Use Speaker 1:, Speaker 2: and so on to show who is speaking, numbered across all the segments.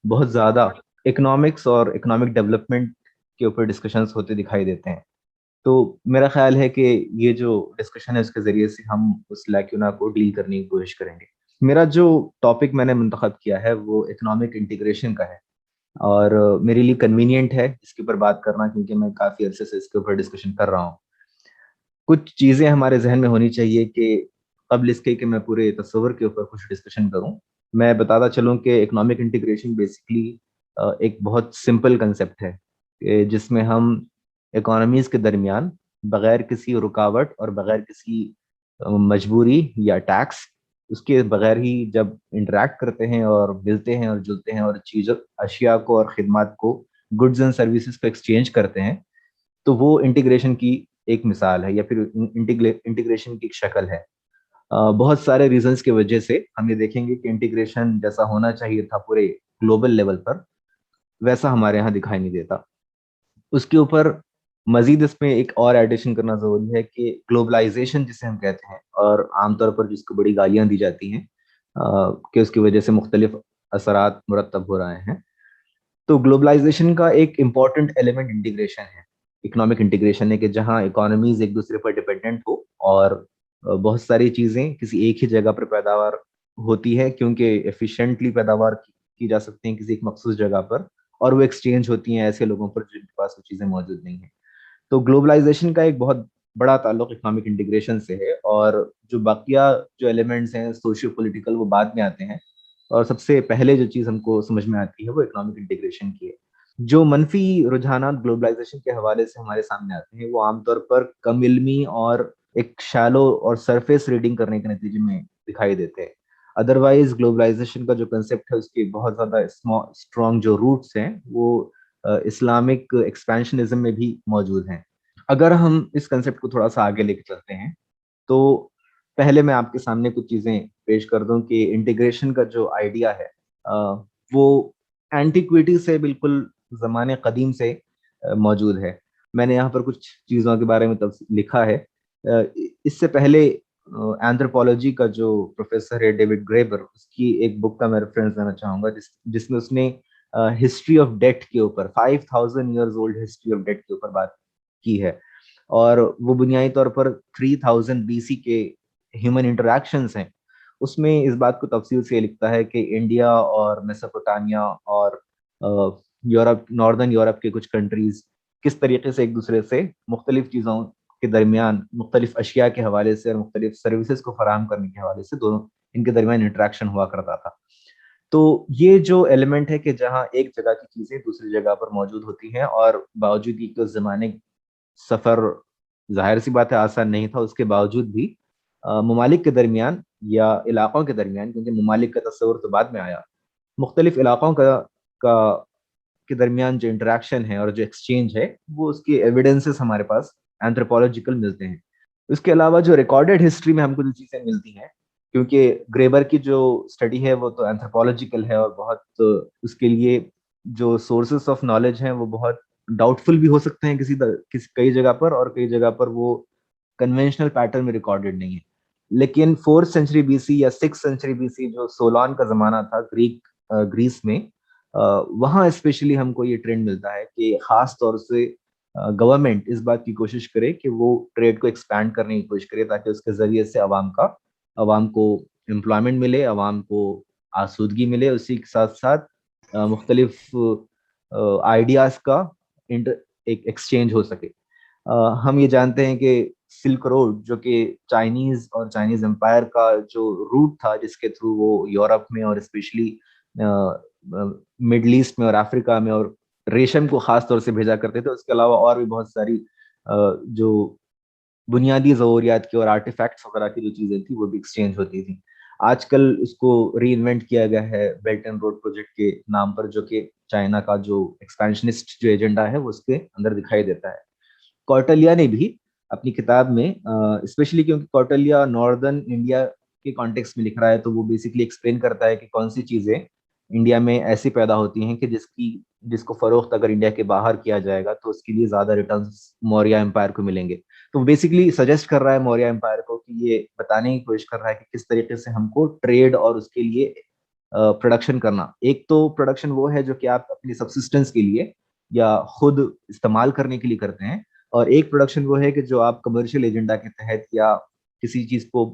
Speaker 1: बहुत ज़्यादा इकोनॉमिक्स और इकोनॉमिक डेवलपमेंट के ऊपर डिस्कशंस होते दिखाई देते हैं। तो मेरा ख्याल है कि ये जो डिस्कशन है उसके ज़रिए से हम उस लैक्यूना को डील करने की कोशिश करेंगे। मेरा जो टॉपिक मैंने मुंतखब किया है वो इकोनॉमिक इंटीग्रेशन का है, और मेरे लिए कन्वीनियंट है इसके ऊपर बात करना, क्योंकि मैं काफ़ी अरसे से इसके ऊपर डिस्कशन कर रहा हूँ। कुछ चीज़ें हमारे जहन में होनी चाहिए कि कबल इसके कि मैं पूरे तस्वर के ऊपर कुछ डिस्कशन करूँ, मैं बताता चलूँ कि इकोनॉमिक इंटीग्रेशन बेसिकली एक बहुत सिंपल कंसेप्ट है जिसमें हम इकोनॉमीज़ के दरमियान बगैर किसी रुकावट और बगैर किसी मजबूरी या टैक्स उसके बगैर ही जब इंटरेक्ट करते हैं और मिलते हैं और जुलते हैं और चीज़ों अशिया को और खिदमात को, गुड्स एंड सर्विसेज को एक्सचेंज करते हैं, तो वो इंटीग्रेशन की एक मिसाल है या फिर इंटीग्रेशन की एक शक्ल है। बहुत सारे रीजंस की वजह से हम ये देखेंगे कि इंटीग्रेशन जैसा होना चाहिए था पूरे ग्लोबल लेवल पर, वैसा हमारे यहाँ दिखाई नहीं देता। उसके ऊपर मजीद इसमें एक और एडिशन करना जरूरी है कि ग्लोबलाइजेशन जिसे हम कहते हैं और आमतौर पर जिसको बड़ी गालियां दी जाती हैं कि उसकी वजह से मुख्तलिफ असरात मुरतब हो रहे हैं, तो ग्लोबलाइजेशन का एक इम्पॉर्टेंट एलिमेंट इंटीग्रेशन है, इकोनॉमिक इंटीग्रेशन है, कि जहाँ इकोनॉमीज एक दूसरे पर डिपेंडेंट हो और बहुत सारी चीज़ें किसी एक ही जगह पर पैदावार होती है, क्योंकि एफिशिएंटली पैदावार की जा सकती हैं किसी एक मखसूस जगह पर, और वो एक्सचेंज होती हैं ऐसे लोगों पर जिनके पास वो चीज़ें मौजूद नहीं है। तो ग्लोबलाइजेशन का एक बहुत बड़ा ताल्लुक इकोनॉमिक इंटीग्रेशन से है, और जो बाकिया जो एलिमेंट्स हैं सोशियो पॉलिटिकल वो बाद में आते हैं, और सबसे पहले जो चीज़ हमको समझ में आती है वो इकोनॉमिक इंटीग्रेशन की है। जो मनफी रुझानात ग्लोबलाइजेशन के हवाले से हमारे सामने आते हैं वो आमतौर पर कम इल्मी और एक शैलो और सरफेस रीडिंग करने के नतीजे में दिखाई देते हैं। अदरवाइज ग्लोबलाइजेशन का जो कंसेप्ट है उसके बहुत ज़्यादा स्ट्रॉन्ग जो रूट्स हैं वो इस्लामिक एक्सपेंशनिज्म में भी मौजूद हैं। अगर हम इस कंसेप्ट को थोड़ा सा आगे लेके चलते हैं, तो पहले मैं आपके सामने कुछ चीज़ें पेश कर दूं कि इंटीग्रेशन का जो आइडिया है अ, वो एंटीक्विटी से बिल्कुल ज़माने कदीम से मौजूद है। मैंने यहाँ पर कुछ चीज़ों के बारे में तब लिखा है। इससे पहले एंथ्रोपोलॉजी का जो प्रोफेसर है डेविड ग्रेबर, उसकी एक बुक का मैं रेफरेंस देना चाहूँगा जिसमें उसने हिस्ट्री ऑफ डेट के ऊपर 5000 years old history of date के ऊपर बात की है, और वो बुनियादी तौर पर 3000 बीसी के ह्यूमन इंटरैक्शंस हैं। उसमें इस बात को तफसील से लिखता है कि इंडिया और मेसोपोटामिया और यूरोप, नॉर्दर्न यूरोप के कुछ कंट्रीज किस तरीके से एक दूसरे से मुख्तलिफ चीज़ों के दरमियान मुख्तलिफ अशिया के हवाले से और मुख्तलिफ सर्विसेज को फराहम करने के हवाले से दोनों इनके दरमियान इंटरेक्शन हुआ करता था। तो ये जो एलिमेंट है कि जहाँ एक जगह की चीज़ें दूसरी जगह पर मौजूद होती हैं, और बावजूद एक तो ज़माने सफ़र ज़ाहिर सी बात है आसान नहीं था, उसके बावजूद भी ममालिक के दरमियान या इलाक़ों के दरमियान, क्योंकि ममालिक का तस्वुर तो बाद में आया, मुख्तलिफ इलाक़ों का के दरमियान जो इंटरेक्शन है और जो एक्सचेंज है वो उसके एविडेंसेस हमारे पास एंथ्रोपोलॉजिकल मिलते हैं। उसके अलावा जो रिकॉर्डेड हिस्ट्री में हमको जो चीज़ें मिलती हैं, क्योंकि ग्रेबर की जो स्टडी है वो तो एंथ्रोपोलॉजिकल है और बहुत उसके लिए जो सोर्सेस ऑफ नॉलेज हैं वो बहुत डाउटफुल भी हो सकते हैं कई जगह पर, और कई जगह पर वो कन्वेंशनल पैटर्न में रिकॉर्डेड नहीं है। लेकिन 4th सेंचुरी बीसी या 6th सेंचुरी बीसी जो सोलान का जमाना था ग्रीस में, वहाँ स्पेशली हमको ये ट्रेंड मिलता है कि खास तौर से गवर्नमेंट इस बात की कोशिश करे कि वो ट्रेड को एक्सपैंड करने की कोशिश करे, ताकि उसके जरिए से अवाम को एम्प्लॉयमेंट मिले, अवाम को आसूदगी मिले, उसी के साथ साथ मुख्तलिफ आइडियाज का एक एक्सचेंज हो सके। हम ये जानते हैं कि सिल्क रोड जो कि चाइनीज एम्पायर का जो रूट था जिसके थ्रू वो यूरोप में और स्पेशली मिडल ईस्ट में और अफ्रीका में और रेशम को खास तौर से भेजा करते थे, उसके अलावा और भी बहुत सारी जो बुनियादी ज़रूरियात की और आर्टिफैक्ट्स वगैरह की जो चीज़ें थी वो भी एक्सचेंज होती थी। आजकल इसको री-इन्वेंट किया गया है बेल्ट एंड रोड प्रोजेक्ट के नाम पर, जो कि चाइना का जो एक्सपेंशनिस्ट जो एजेंडा है वो उसके अंदर दिखाई देता है। कौटिल्य ने भी अपनी किताब में स्पेशली, क्योंकि कौटिल्य नॉर्दर्न इंडिया के कॉन्टेक्स्ट में लिख रहा है, तो वो बेसिकली एक्सप्लेन करता है कि कौन सी चीज़ें इंडिया में ऐसी पैदा होती हैं कि जिसको फरोख्त अगर इंडिया के बाहर किया जाएगा तो उसके लिए ज़्यादा रिटर्न्स मौर्य एम्पायर को मिलेंगे। तो बेसिकली सजेस्ट कर रहा है मौर्य एम्पायर को, कि ये बताने की कोशिश कर रहा है कि किस तरीके से हमको ट्रेड और उसके लिए प्रोडक्शन करना। एक तो प्रोडक्शन वो है जो कि आप अपनी सब्सिस्टेंस के लिए या खुद इस्तेमाल करने के लिए करते हैं, और एक प्रोडक्शन वो है कि जो आप कमर्शियल एजेंडा के तहत या किसी चीज को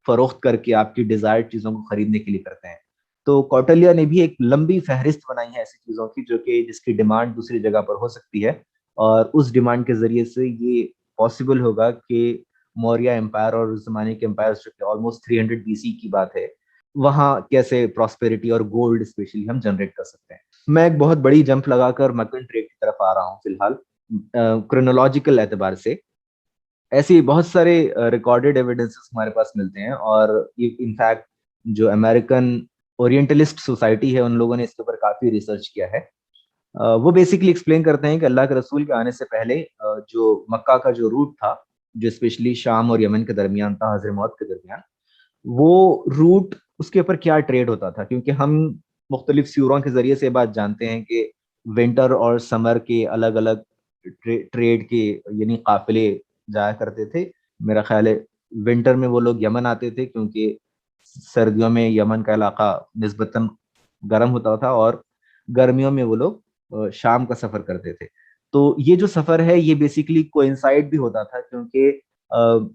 Speaker 1: फरोख्त करके आपकी डिजायर्ड चीजों को खरीदने के लिए करते हैं। तो कौटिल्य ने भी एक लंबी फहरिस्त बनाई है ऐसी चीजों की जो कि जिसकी डिमांड दूसरी जगह पर हो सकती है, और उस डिमांड के जरिए से ये पॉसिबल होगा कि मौर्य एम्पायर और उस जमाने के एम्पायर जो कि ऑलमोस्ट 300 बीसी की बात है, वहाँ कैसे प्रॉस्पेरिटी और गोल्ड स्पेशली हम जनरेट कर सकते हैं। मैं एक बहुत बड़ी जंप लगाकर मर्केंट ट्रेड की तरफ आ रहा हूँ फिलहाल, क्रोनोलॉजिकल एतबार से। ऐसी बहुत सारे रिकॉर्डेड एविडेंसेस हमारे पास मिलते हैं, और इनफैक्ट जो अमेरिकन ओरिएंटलिस्ट सोसाइटी है उन लोगों ने इसके ऊपर काफी रिसर्च किया है। वो बेसिकली एक्सप्लेन करते हैं कि अल्लाह के रसूल के आने से पहले जो मक्का का जो रूट था, जो स्पेशली शाम और यमन के दरमियान था, हजरमौत के दरमियान, वो रूट उसके ऊपर क्या ट्रेड होता था, क्योंकि हम मुख्तलिफ स्यूरों के जरिए से ये बात जानते हैं कि विंटर और समर के अलग अलग ट्रेड के यानी काफिले जाया करते थे। मेरा ख्याल है विंटर में वो लोग यमन आते थे, क्योंकि सर्दियों में यमन का इलाका निस्बतन गर्म होता था, और गर्मियों में वो लोग शाम का सफर करते थे। तो ये जो सफर है ये बेसिकली कोइंसाइड भी होता था, क्योंकि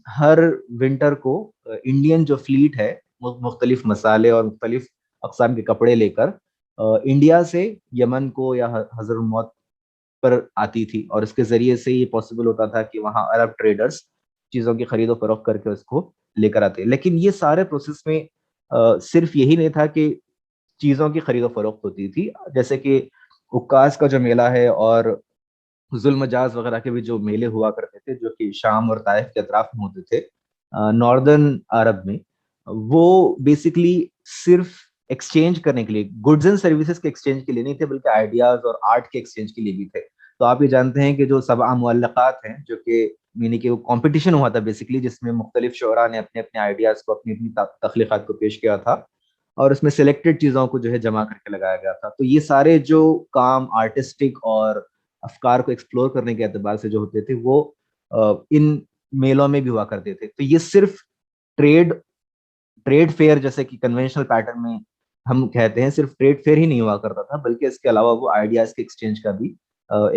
Speaker 1: हर विंटर को इंडियन जो फ्लीट है मुख्तलिफ मसाले और मुख्तलिफ अकसाम के कपड़े लेकर इंडिया से यमन को या हजरमौत पर आती थी, और इसके जरिए से ये पॉसिबल होता था कि वहाँ अरब ट्रेडर्स चीज़ों की खरीदो फरोख्त करके उसको लेकर आते। लेकिन ये सारे प्रोसेस में सिर्फ यही नहीं था कि चीज़ों की खरीदो फरोख्त होती थी, जैसे कि उक्कास का जो मेला है और जुल्मजाज वगैरह के भी जो मेले हुआ करते थे जो कि शाम और ताइफ के अतराफ में होते थे नॉर्दर्न अरब में, वो बेसिकली सिर्फ एक्सचेंज करने के लिए, गुड्स एंड सर्विसेज के एक्सचेंज के लिए नहीं थे, बल्कि आइडियाज और आर्ट के एक्सचेंज के लिए भी थे। तो आप ये जानते हैं कि जो सबआ मुअल्लक़ात हैं, जो कि यानी कि वो कॉम्पिटिशन हुआ था बेसिकली, जिसमें मुख्तलिफ शोरा ने अपने अपने आइडियाज को, अपनी अपनी तख्लीक़ात को पेश किया था, और उसमें सिलेक्टेड चीज़ों को जो है जमा करके लगाया गया था। तो ये सारे जो काम आर्टिस्टिक और अफकार को एक्सप्लोर करने के एतबार से जो होते थे, वो इन मेलों में भी हुआ करते थे। तो ये सिर्फ ट्रेड ट्रेड फेयर जैसे कि कन्वेंशनल पैटर्न में हम कहते हैं, सिर्फ ट्रेड फेयर ही नहीं हुआ करता था, बल्कि इसके अलावा वो आइडियाज के एक्सचेंज का भी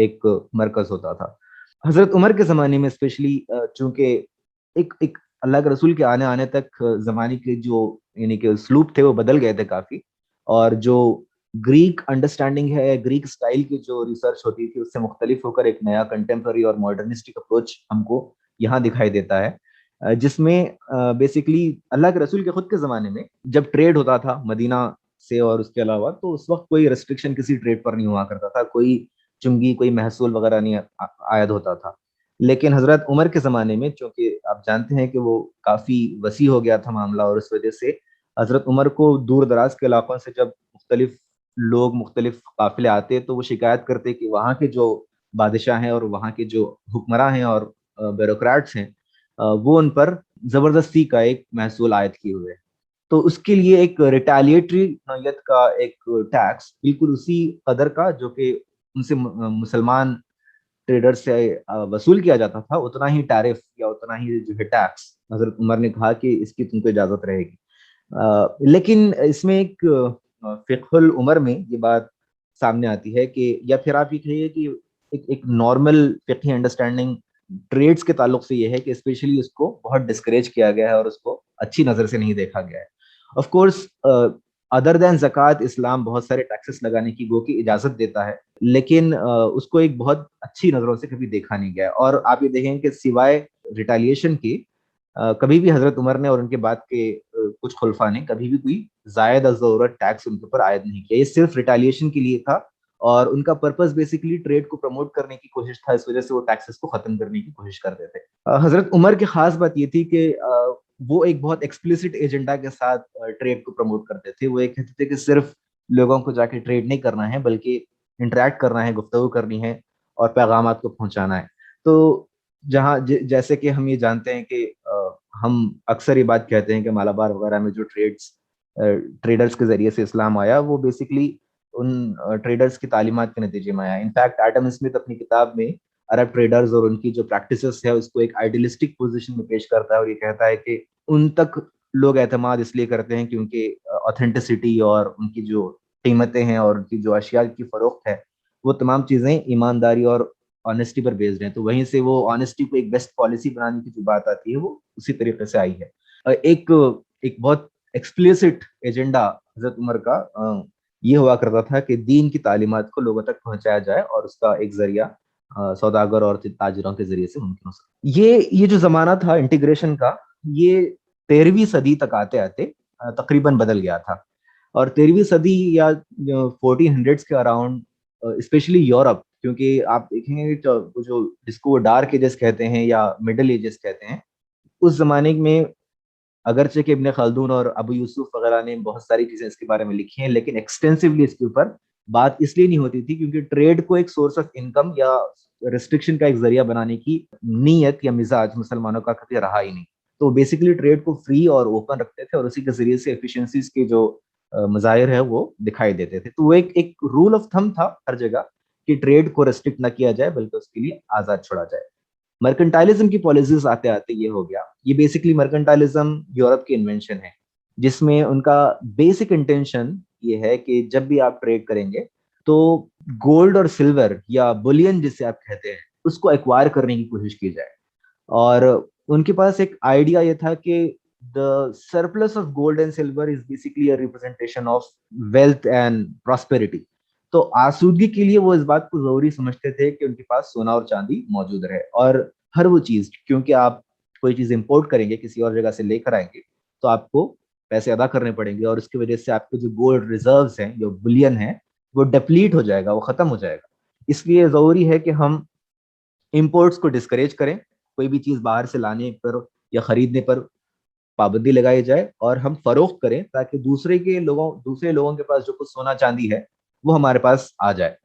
Speaker 1: एक मरकज होता था। हजरत उमर के ज़माने में स्पेशली चूंकि एक एक अल्लाह के रसूल के आने आने तक ज़माने के जो यानी कि उसलूब थे वो बदल गए थे काफ़ी, और जो ग्रीक अंडरस्टैंडिंग है, ग्रीक स्टाइल की जो रिसर्च होती थी उससे मुख्तलिफ होकर एक नया कंटेम्प्रेरी और मॉडर्निस्टिक अप्रोच हमको यहाँ दिखाई देता है, जिसमें बेसिकली अल्लाह के रसूल के खुद के ज़माने में जब ट्रेड होता था मदीना से और उसके अलावा, तो उस वक्त कोई रेस्ट्रिक्शन किसी ट्रेड पर नहीं हुआ करता था, कोई चुंगी कोई महसूल वगैरह नहीं आयद होता था। लेकिन हजरत उमर के ज़माने में, चूंकि आप जानते हैं कि वो काफ़ी वसी हो गया था मामला, और उस वजह से हजरत उमर को दूर दराज के इलाकों से जब मुख्तलिफ लोग मुख्तलिफ काफिले आते तो वो शिकायत करते कि वहाँ के जो बादशाह हैं और वहाँ के जो हुक्मरान हैं और ब्यूरोक्रेट्स हैं, वो उन पर जबरदस्ती का एक महसूल आयद किए हुए हैं। तो उसके लिए एक रिटेलिएटरी नौयत का एक टैक्स बिल्कुल उसी कदर का जो कि उनसे मुसलमान ट्रेडर से वसूल किया जाता था, उतना ही टैरिफ या उतना ही जो है टैक्स हजरत उमर ने कहा कि इसकी तुमको इजाजत रहेगी। लेकिन इसमें एक फिक़हुल उमर में ये बात सामने आती है कि, या फिर आप ये कहिए कि एक नॉर्मल फिक़ही अंडरस्टैंडिंग ट्रेड्स के ताल्लुक से ये है कि स्पेशली उसको बहुत डिस्करेज किया गया है और उसको अच्छी नज़र से नहीं देखा गया है। ऑफ कोर्स अदर देन ज़कात इस्लाम बहुत सारे टैक्सेस लगाने की गो की इजाज़त देता है, लेकिन उसको एक बहुत अच्छी नज़रों से कभी देखा नहीं गया। और आप ये देखें कि सिवाय रिटेलिएशन के कभी भी हजरत उमर ने और उनके बाद के कुछ खुलफा ने कभी भी कोई जायद ज़रूरत टैक्स उनके ऊपर आयद नहीं किया। ये सिर्फ रिटेलिएशन के लिए था, और उनका पर्पस बेसिकली ट्रेड को प्रमोट करने की कोशिश था, इस वजह से वो टैक्सेस को खत्म करने की कोशिश करते थे। हजरत उमर की खास बात ये थी कि वो एक बहुत एक्सप्लिसिट एजेंडा के साथ ट्रेड को प्रमोट करते थे। वो एक कहते थे कि सिर्फ लोगों को जाके ट्रेड नहीं करना है, बल्कि इंटरेक्ट करना है, गुफ्तगू करनी है और पैगामात को पहुंचाना है। तो जैसे कि हम ये जानते हैं कि हम अक्सर ये बात कहते हैं कि मालाबार वगैरह में जो ट्रेडर्स के जरिए से इस्लाम आया, वो बेसिकली उन ट्रेडर्स की तालीमात के नतीजे में आया। इनफैक्ट एडम स्मिथ अपनी किताब में अरब ट्रेडर्स और उनकी जो प्रैक्टिसेस है उसको एक आइडियलिस्टिक पोजीशन में पेश करता है, और ये कहता है कि उन तक लोग एतमाद इसलिए करते हैं क्योंकि ऑथेंटिसिटी और उनकी जो कीमतें हैं और उनकी जो अशिया की फरोख्त है, वो तमाम चीज़ें ईमानदारी और ऑनेस्टी पर बेस्ड हैं। तो वहीं से वो ऑनेस्टी को एक बेस्ट पॉलिसी बनाने की जो बात आती है, वो उसी तरीके से आई है। एक एक बहुत एक्सप्लिसिट एजेंडा हज़रत उमर का ये हुआ करता था कि दीन की तालीमात को लोगों तक पहुँचाया जाए और उसका एक ज़रिया सौदागर और ताजिरों के ज़रिए से मुमकिन हो सके। ये जो ज़माना था इंटीग्रेशन का, ये 13वीं सदी तक आते-आते तकरीबन बदल गया था। और 13वीं सदी या 1400s के अराउंड स्पेशली यूरोप, क्योंकि आप देखेंगे कि जो जिसको डार्क एजेस कहते हैं या मिडल एजेस कहते हैं, उस ज़माने में अगरचे कि इब्न खल्दून और अबू यूसुफ वगैरह ने बहुत सारी चीज़ें इसके बारे में लिखी हैं, लेकिन एक्सटेंसिवली इसके ऊपर बात इसलिए नहीं होती थी क्योंकि ट्रेड को एक सोर्स ऑफ इनकम या रिस्ट्रिक्शन का एक ज़रिया बनाने की नीयत या मिज़ाज मुसलमानों का कभी रहा ही नहीं। तो बेसिकली ट्रेड को फ्री और ओपन रखते थे और उसी के ज़रिए से एफिशिएंसीज़ के जो मज़ाहिर है वो दिखाई देते थे। तो वो एक रूल ऑफ थंब था हर जगह कि ट्रेड को रिस्ट्रिक्ट ना किया जाए बल्कि उसके लिए आज़ाद छोड़ा जाए। मर्केंटाइलिज्म की पॉलिसीज आते आते ये हो गया। ये बेसिकली मर्केंटाइलिज्म यूरोप की इन्वेंशन है, जिसमें उनका बेसिक इंटेंशन ये है कि जब भी आप ट्रेड करेंगे तो गोल्ड और सिल्वर या बुलियन जिसे आप कहते हैं उसको एक्वायर करने की कोशिश की जाए। और उनके पास एक आइडिया ये था कि the surplus of gold and silver is basically a representation of wealth and prosperity. तो आसूदगी के लिए वो इस बात को जरूरी समझते थे कि उनके पास सोना और चांदी मौजूद रहे। और हर वो चीज, क्योंकि आप कोई चीज इंपोर्ट करेंगे किसी और जगह से लेकर आएंगे तो आपको पैसे अदा करने पड़ेंगे और उसकी वजह से आपके जो गोल्ड रिजर्व्स हैं, जो बुलियन है, वो डिप्लीट हो जाएगा, वो खत्म हो जाएगा। इसलिए जरूरी है कि हम इंपोर्ट्स को डिस्करेज करें, कोई भी चीज बाहर से लाने पर या खरीदने पर पाबंदी लगाई जाए और हम फरोख्त करें ताकि दूसरे लोगों के पास जो कुछ सोना चांदी है वो हमारे पास आ जाए।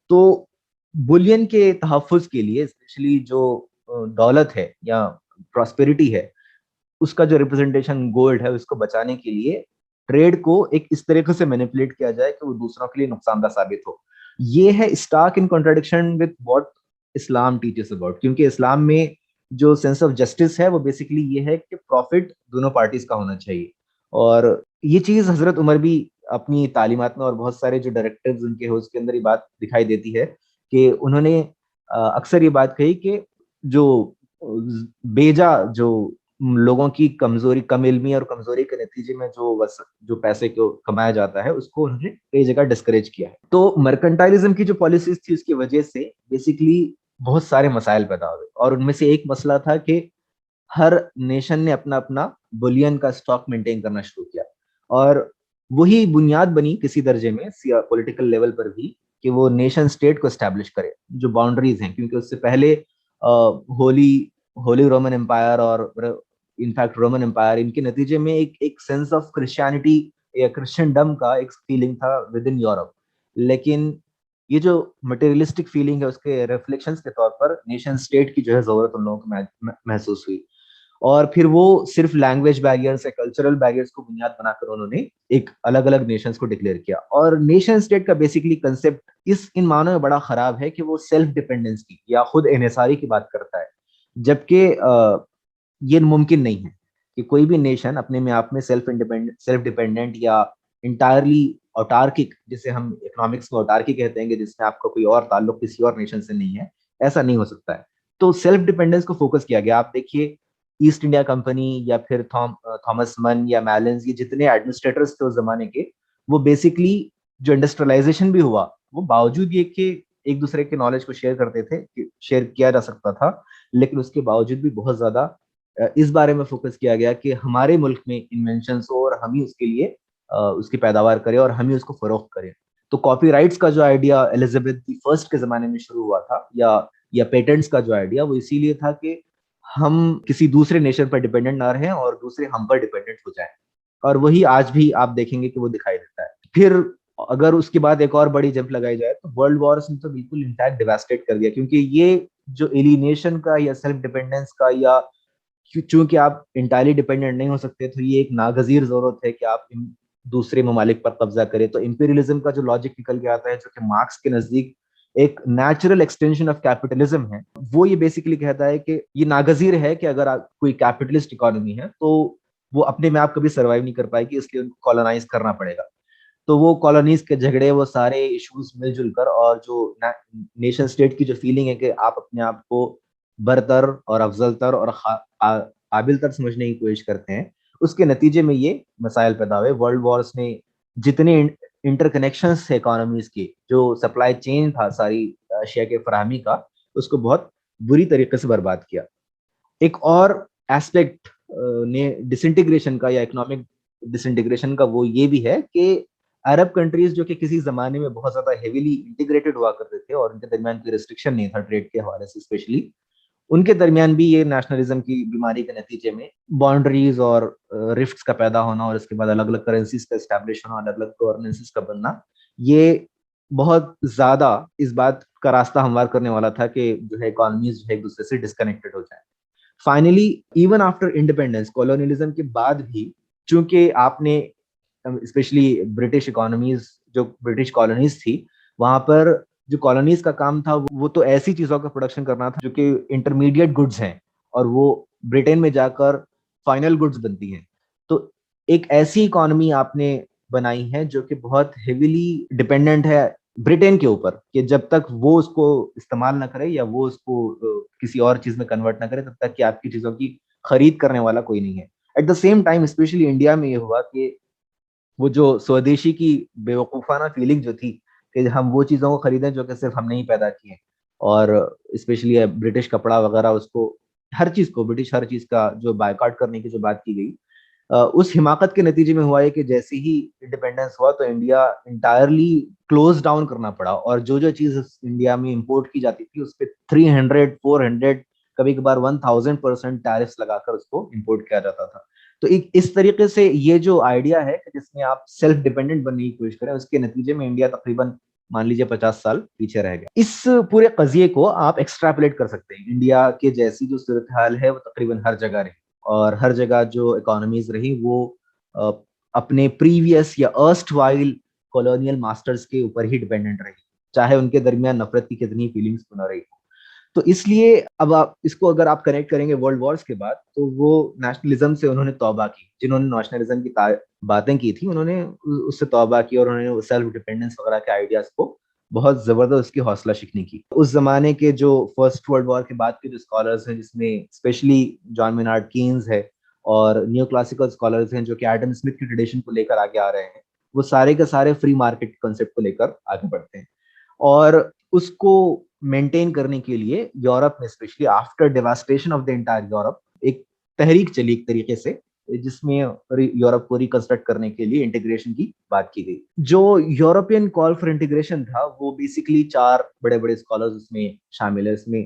Speaker 1: तो बुलियन के तहफ़्फ़ुज़ के लिए स्पेशली जो दौलत है या प्रॉस्पेरिटी है, उसका जो रिप्रेजेंटेशन गोल्ड है उसको बचाने के लिए ट्रेड को एक इस तरीके से मैनिपुलेट किया जाए कि वो दूसरों के लिए नुकसानदा साबित हो। ये है stark in contradiction with what Islam teaches about, क्योंकि इस्लाम में जो सेंस ऑफ जस्टिस है वो बेसिकली ये है कि प्रॉफिट दोनों पार्टीज का होना चाहिए। और ये चीज हजरत उमर भी अपनी तालीमात में और बहुत सारे जो डायरेक्टिव्स उनके हैं उसके अंदर ये बात दिखाई देती है कि उन्होंने अक्सर ये बात कही कि जो बेजा जो लोगों की कमजोरी, कम इल्मी और कमजोरी के नतीजे में जो पैसे को कमाया जाता है उसको उन्होंने कई जगह डिस्करेज किया है। तो मर्केंटाइलिज्म की जो पॉलिसीज थी उसकी वजह से बेसिकली बहुत सारे मसाइल पैदा हुए और उनमें से एक मसला था कि हर नेशन ने अपना अपना बुलियन का स्टॉक मेंटेन करना शुरू किया। और वही बुनियाद बनी किसी दर्जे में पॉलिटिकल लेवल पर भी कि वो नेशन स्टेट को एस्टैब्लिश करे, जो बाउंड्रीज हैं, क्योंकि उससे पहले होली होली रोमन एम्पायर और इनफैक्ट रोमन एम्पायर, इनके नतीजे में एक सेंस ऑफ क्रिश्चियनिटी या क्रिश्चियनडम का एक फीलिंग था विद इन यूरोप। लेकिन ये जो मटेरियलिस्टिक फीलिंग है उसके रिफ्लेक्शंस के तौर पर नेशन स्टेट की जो है जरूरत उन लोगों को महसूस हुई। और फिर वो सिर्फ लैंग्वेज बैरियर्स या कल्चरल बैरियर्स को बुनियाद बनाकर उन्होंने एक अलग अलग नेशंस को डिक्लेयर किया। और नेशन स्टेट का बेसिकली कंसेप्ट इस इन मानों में बड़ा खराब है कि वो सेल्फ डिपेंडेंस की या खुद इन्हिसारी की बात करता है, जबकि ये मुमकिन नहीं है कि कोई भी नेशन अपने में आप में सेल्फ डिपेंडेंट या इंटायरली ऑटार्किक, जिसे हम इकोनॉमिक्स में ऑटार्की कहते हैं, जिसमें आपका कोई और ताल्लुक किसी और नेशन से नहीं है, ऐसा नहीं हो सकता है। तो सेल्फ डिपेंडेंस को फोकस किया गया। आप देखिए ईस्ट इंडिया कंपनी या फिर थॉमस मन या मैलेंस, ये जितने एडमिनिस्ट्रेटर्स थे उस जमाने के, वो बेसिकली जो इंडस्ट्रियलाइजेशन भी हुआ वो बावजूद ये कि एक दूसरे के नॉलेज को शेयर करते थे, शेयर किया जा सकता था, लेकिन उसके बावजूद भी बहुत ज्यादा इस बारे में फोकस किया गया कि हमारे मुल्क में इन्वेंशन हो और हम ही उसके लिए उसकी पैदावार करें और हम ही उसको फरोख्त करें। तो कॉपीराइट्स का जो आइडिया एलिजाबेथ द फर्स्ट के जमाने में शुरू हुआ था, या पेटेंट्स का जो आइडिया, वो इसीलिए था कि हम किसी दूसरे नेशन पर डिपेंडेंट ना रहें और दूसरे हम पर डिपेंडेंट हो जाएं। और वही आज भी आप देखेंगे कि वो दिखाई देता है। फिर अगर उसके बाद एक और बड़ी जंप लगाई जाए तो वर्ल्ड वॉर्स ने तो बिल्कुल इंटैक्ट डिवास्टेट कर दिया, क्योंकि ये जो एलिनेशन का या सेल्फ डिपेंडेंस का, या चूंकि आप इंटायरली डिपेंडेंट नहीं हो सकते, तो ये एक नागजीर जरूरत है कि आप दूसरे ममालिक पर कब्जा करें। तो इंपीरियलिज्म का जो लॉजिक निकल के आता है, जो कि मार्क्स के नजदीक एक नेचुरल एक्सटेंशन ऑफ कैपिटलिज्म है, वो ये बेसिकली कहता है कि ये नागजीर है कि अगर कोई कैपिटलिस्ट इकोनॉमी है तो वो अपने में आप कभी सर्वाइव नहीं कर पाएगी, इसलिए उनको कॉलोनाइज करना पड़ेगा। तो वो कॉलोनीज के झगड़े, वो सारे इश्यूज मिलजुल कर, और जो नेशन स्टेट की जो फीलिंग है कि आप अपने आप को बरतर और अफजलतर और काबिल तर समझने की कोशिश करते हैं, उसके नतीजे में ये मसाइल पैदा हुए। वर्ल्ड वॉर्स ने जितने इंटरकनेक्शंस थे इकोनॉमीज के, जो सप्लाई चेन था सारी अशिया के फराहमी का, उसको बहुत बुरी तरीके से बर्बाद किया। एक और एस्पेक्ट ने डिसइंटीग्रेशन का या इकोनॉमिक डिसइंटीग्रेशन का वो ये भी है कि अरब कंट्रीज जो कि किसी जमाने में बहुत ज्यादा हेविली इंटीग्रेटेड हुआ करते थे और उनके दरमियान कोई रिस्ट्रिक्शन नहीं था ट्रेड के हवाले से स्पेशली, उनके दरमियान भी ये नेशनलिज्म की बीमारी के नतीजे में बाउंड्रीज और रिफ्ट्स का पैदा होना, और इसके बाद अलग अलग करेंसीज का एस्टैब्लिश होना, अलग अलग गवर्नेंसेस का बनना, ये बहुत ज्यादा इस बात का रास्ता हमवार करने वाला था कि जो है इकोनॉमीज जो है एक दूसरे से डिस्कनेक्टेड हो जाए। Finally even after independence, colonialism के बाद भी, चूंकि आपने स्पेशली ब्रिटिश इकोनॉमीज, जो ब्रिटिश कॉलोनीज थी, वहां पर जो कॉलोनीज का काम था वो तो ऐसी चीजों का प्रोडक्शन करना था जो कि इंटरमीडिएट गुड्स हैं, और वो ब्रिटेन में जाकर फाइनल गुड्स बनती हैं। तो एक ऐसी इकोनॉमी आपने बनाई है जो कि बहुत हेविली डिपेंडेंट है ब्रिटेन के ऊपर, कि जब तक वो उसको इस्तेमाल ना करे या वो उसको किसी और चीज में कन्वर्ट ना करे, तब तक कि आपकी चीजों की खरीद करने वाला कोई नहीं है। At the same time specially India में ये हुआ कि वो जो स्वदेशी की बेवकूफाना फीलिंग जो थी कि हम वो चीजों को खरीदें जो कि सिर्फ हमने ही पैदा किए, और स्पेशली ब्रिटिश कपड़ा वगैरह, उसको हर चीज को, ब्रिटिश हर चीज का जो बायकॉट करने की जो बात की गई, उस हिमाकत के नतीजे में हुआ है कि जैसे ही इंडिपेंडेंस हुआ तो इंडिया इंटायरली क्लोज डाउन करना पड़ा, और जो जो चीज इंडिया में इंपोर्ट की जाती थी उस पर 300, 400, कभी कभार 1000% टैरिफ्स लगाकर उसको इंपोर्ट किया जाता था। तो एक इस तरीके से ये जो आइडिया है कि जिसमें आप सेल्फ डिपेंडेंट बनने की कोशिश करें, उसके नतीजे में इंडिया तकरीबन मान लीजिए 50 साल पीछे रह गया। इस पूरे कजिए को आप एक्सट्रापोलेट कर सकते हैं, इंडिया के जैसी जो सूरत हाल है वो तकरीबन हर जगह रही, और हर जगह जो इकोनॉमीज रही वो अ, अपने प्रीवियस या अर्स्ट वाइल कॉलोनियल मास्टर्स के ऊपर ही डिपेंडेंट रही, चाहे उनके दरमियान नफरत की कितनी फीलिंग्स क्यों ना रही। तो इसलिए अब आप इसको अगर आप कनेक्ट करेंगे वर्ल्ड वॉर्स के बाद, तो वो नेशनलिज्म से उन्होंने तौबा की, जिन्होंने नेशनलिज्म की बातें की थी, उन्होंने उससे तौबा की, और उन्होंने सेल्फ डिपेंडेंस वगैरह के आइडियाज को बहुत जबरदस्त उसकी हौसला शिकनी की। उस जमाने के जो फर्स्ट वर्ल्ड वॉर के बाद के जो स्कॉलर्स हैं, जिसमें स्पेशली जॉन मेनार्ड कीन्स है और न्यू क्लासिकल स्कॉलर्स हैं जो कि एडम स्मिथ की ट्रेडिशन को लेकर आगे आ रहे हैं, वो सारे के सारे फ्री मार्केट कॉन्सेप्ट को लेकर आगे बढ़ते हैं। और उसको मेंटेन करने के लिए यूरोप में, specially after devastation of the entire Europe, एक तहरीक चली एक तरीके से, जिसमें यूरोप को रिकंस्ट्रक्ट करने के लिए इंटीग्रेशन की बात की गई। जो यूरोपियन कॉल फॉर इंटीग्रेशन था वो बेसिकली 4 बड़े बड़े स्कॉलर्स उसमें शामिल है। इसमें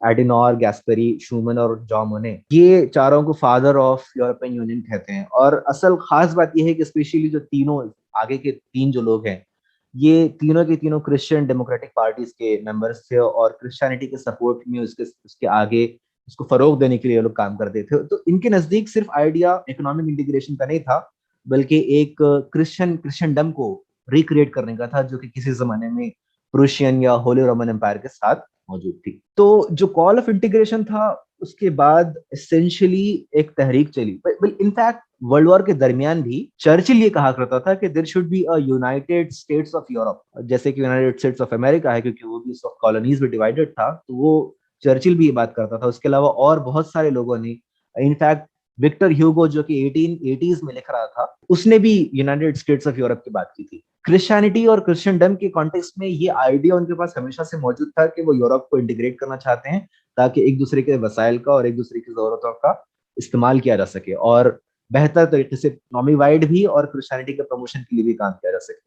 Speaker 1: एडिनॉर, गैस्पेरी, शूमन और जॉन मोने, ये चारों को फादर ऑफ यूरोपियन यूनियन कहते हैं। और असल खास बात यह है कि स्पेशली जो तीनों आगे के 3 जो लोग हैं, ये तीनों के तीनों क्रिश्चियन डेमोक्रेटिक पार्टीज के मेंबर्स थे, और क्रिश्चियनिटी के सपोर्ट में उसके आगे उसको फरोग देने के लिए लोग काम करते थे। तो इनके नजदीक सिर्फ आइडिया इकोनॉमिक इंटीग्रेशन का नहीं था, बल्कि एक क्रिश्चियनडम को रिक्रिएट करने का था, जो कि किसी जमाने में प्रूशियन या होली रोमन एम्पायर के साथ मौजूद थी। तो जो कॉल ऑफ इंटीग्रेशन था, उसके बाद एसेंशियली एक तहरीक चली। इनफैक्ट वर्ल्ड वॉर के दरमियान भी चर्चिल ये कहा करता था कि there should be a United States of Europe, जैसे कि यूनाइटेड स्टेट्स ऑफ अमेरिका है, क्योंकि वो भी उस वक्त कॉलोनीज में डिवाइडेड था, तो वो चर्चिल भी ये बात करता था। उसके अलावा और बहुत सारे लोगों ने, इनफैक्ट विक्टर ह्यूगो जो कि 1880s में लिख रहा था, उसने भी यूनाइटेड स्टेट्स ऑफ यूरोप की बात की थी। क्रिश्चियनिटी और क्रिश्चियनडम के कॉन्टेक्स्ट में ये आइडिया उनके पास हमेशा से मौजूद था कि वो यूरोप को इंटीग्रेट करना चाहते हैं, ताकि एक दूसरे के वसाइल का और एक दूसरे की जरूरतों का इस्तेमाल किया जा सके, और बेहतर तरीके से इकोनॉमी वाइड भी और क्रिश्चियनिटी के प्रमोशन के लिए भी काम किया जा सके।